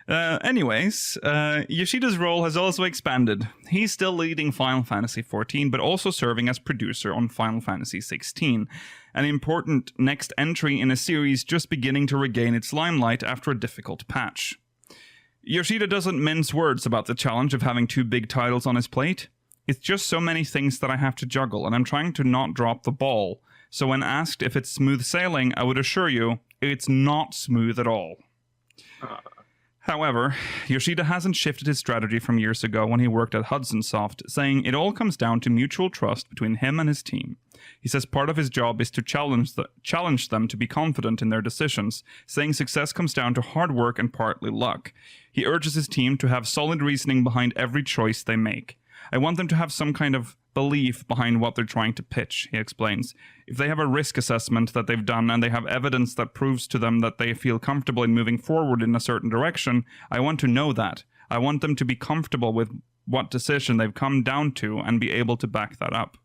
Anyways, Yoshida's role has also expanded. He's still leading Final Fantasy XIV, but also serving as producer on Final Fantasy XVI, an important next entry in a series just beginning to regain its limelight after a difficult patch. Yoshida doesn't mince words about the challenge of having two big titles on his plate. It's just so many things that I have to juggle, and I'm trying to not drop the ball. So when asked if it's smooth sailing, I would assure you, it's not smooth at all. However, Yoshida hasn't shifted his strategy from years ago when he worked at Hudson Soft, saying it all comes down to mutual trust between him and his team. He says part of his job is to challenge them to be confident in their decisions, saying success comes down to hard work and partly luck. He urges his team to have solid reasoning behind every choice they make. I want them to have some kind of belief behind what they're trying to pitch, he explains. If they have a risk assessment that they've done and they have evidence that proves to them that they feel comfortable in moving forward in a certain direction, I want to know that. I want them to be comfortable with what decision they've come down to and be able to back that up.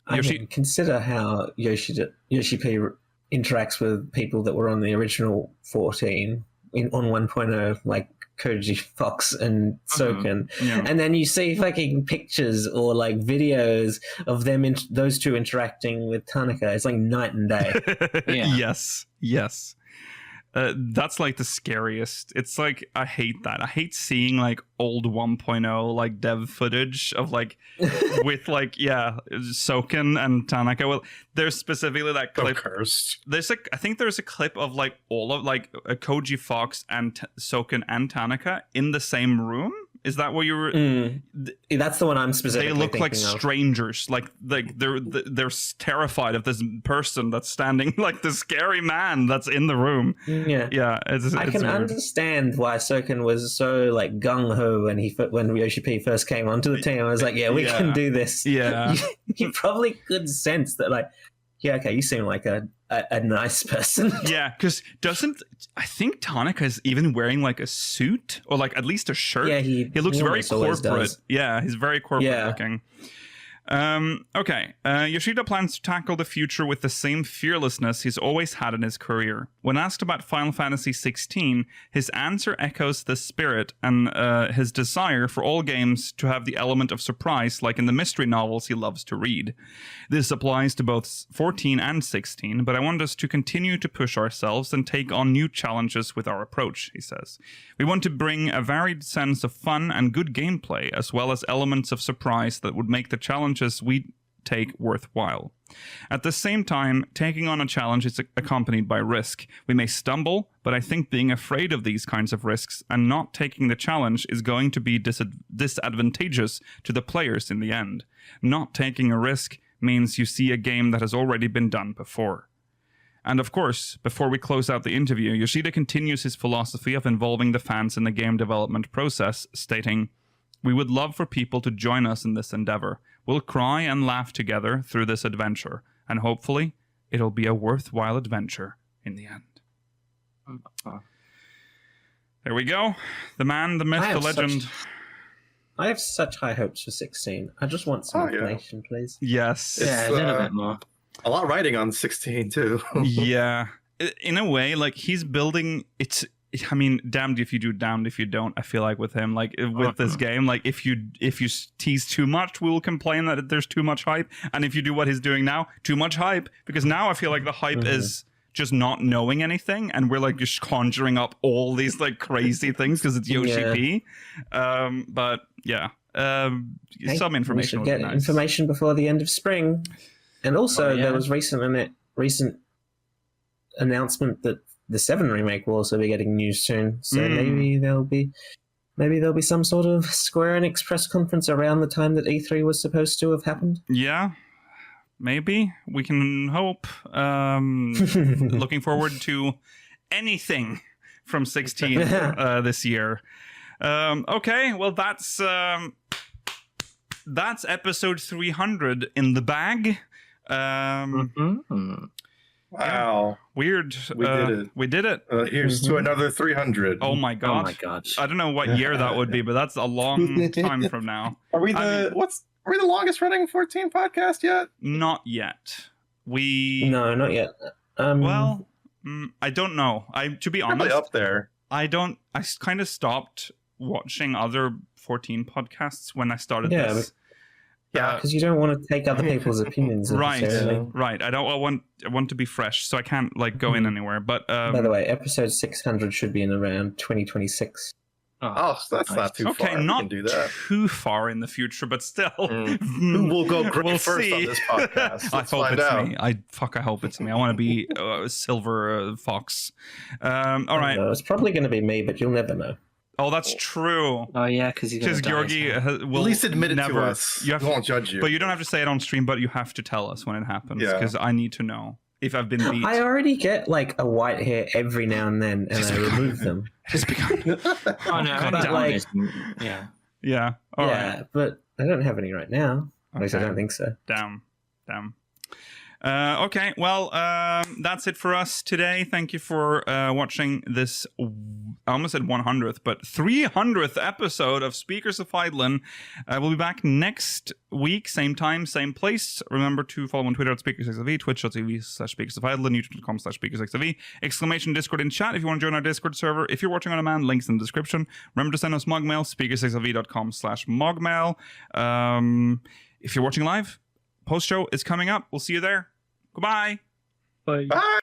I mean, consider how Yoshi-P interacts with people that were on the original 14 on 1.0, like Koji Fox and Soken, and then you see fucking pictures or like videos of them, those two interacting with Tanaka. It's like night and day. Yes. That's like the scariest. It's like, I hate that. I hate seeing like old 1.0 like dev footage of like with like Soken and Tanaka. Well, there's specifically that clip. There's like, I think there's a clip of like all of like Koji Fox and Soken and Tanaka in the same room. Is that what you were? That's the one I'm specifically. They look like thinking of. Strangers. Like they're terrified of this person that's standing, like the scary man that's in the room. Yeah. I can understand why Soken was so like gung ho when Yoshi-P first came onto the team. I was like, we can do this. Yeah, you probably could sense that, like, okay, you seem like a nice person. Yeah, because I think Tanaka is even wearing like a suit or like at least a shirt. Yeah, he looks very corporate. Yeah, he's very corporate looking. Okay, Yoshida plans to tackle the future with the same fearlessness he's always had in his career. When asked about Final Fantasy XVI, his answer echoes the spirit and his desire for all games to have the element of surprise, like in the mystery novels he loves to read. This applies to both 14 and 16, but I want us to continue to push ourselves and take on new challenges with our approach, he says. We want to bring a varied sense of fun and good gameplay, as well as elements of surprise that would make the challenges we take worthwhile. At the same time, taking on a challenge is accompanied by risk. We may stumble, but I think being afraid of these kinds of risks and not taking the challenge is going to be disadvantageous to the players in the end. Not taking a risk means you see a game that has already been done before. And of course, before we close out the interview, Yoshida continues his philosophy of involving the fans in the game development process, stating, "We would love for people to join us in this endeavor. We'll cry and laugh together through this adventure, and hopefully it'll be a worthwhile adventure in the end." There we go. The man, the myth, the legend. I have such high hopes for 16. I just want some information, please. Yes. Yeah, a little bit more. A lot riding on 16 too. Yeah. In a way, like he's building it's I mean, damned if you do, damned if you don't. I feel like with him, like with this game, like if you tease too much, we will complain that there's too much hype. And if you do what he's doing now, too much hype, because now I feel like the hype is just not knowing anything, and we're like just conjuring up all these like crazy things because it's Yoshi-P. But yeah, some information. We should get information before the end of spring. And also, there was recent announcement that the 7 remake will also be getting news soon. So maybe there'll be some sort of Square Enix press conference around the time that E3 was supposed to have happened. Yeah, maybe we can hope. Looking forward to anything from 16 this year. Okay, well that's episode 300 in the bag. Wow. Weird. We did it. Here's to another 300. Oh my god. Oh my god. I don't know what year that would be, but that's a long time from now. Are we the longest running 14 podcast yet? Not yet. No, not yet. Well, I don't know. To be honest, up there. I kind of stopped watching other 14 podcasts when I started this. Yeah, because you don't want to take other people's opinions. Right. I want to be fresh, so I can't like go in anywhere. But by the way, episode 600 should be in around 2026. Oh, so that's not too far. Okay, We not can do that. too far in the future, but still. Who will go great We'll first see. on this podcast? I Let's hope find it's out. me. I hope it's me. I want to be a silver fox. All right. No, it's probably going to be me, but you'll never know. Oh, that's true. Oh yeah, because Georgi will At least admit it never, to us. You have We won't judge you. But you don't have to say it on stream, but you have to tell us when it happens, Yeah. because I need to know if I've been beat. I already get like a white hair every now and then, and I remove them. It's begun. Oh no, God But damn like, it. yeah. Yeah. All right. yeah, but I don't have any right now. At least I Okay. don't think so. Damn. Okay, well, that's it for us today. Thank you for watching this, I almost said 100th, but 300th episode of Speakers of Hydaelyn. We'll be back next week, same time, same place. Remember to follow on Twitter at SpeakersXIV, twitch.tv/Speakers of Hydaelyn, youtube.com/SpeakersXIV, exclamation Discord in chat if you want to join our Discord server. If you're watching on demand, links in the description. Remember to send us MogMail, speakersxiv.com/MogMail. If you're watching live, post show is coming up. We'll see you there. Goodbye. Bye. Bye.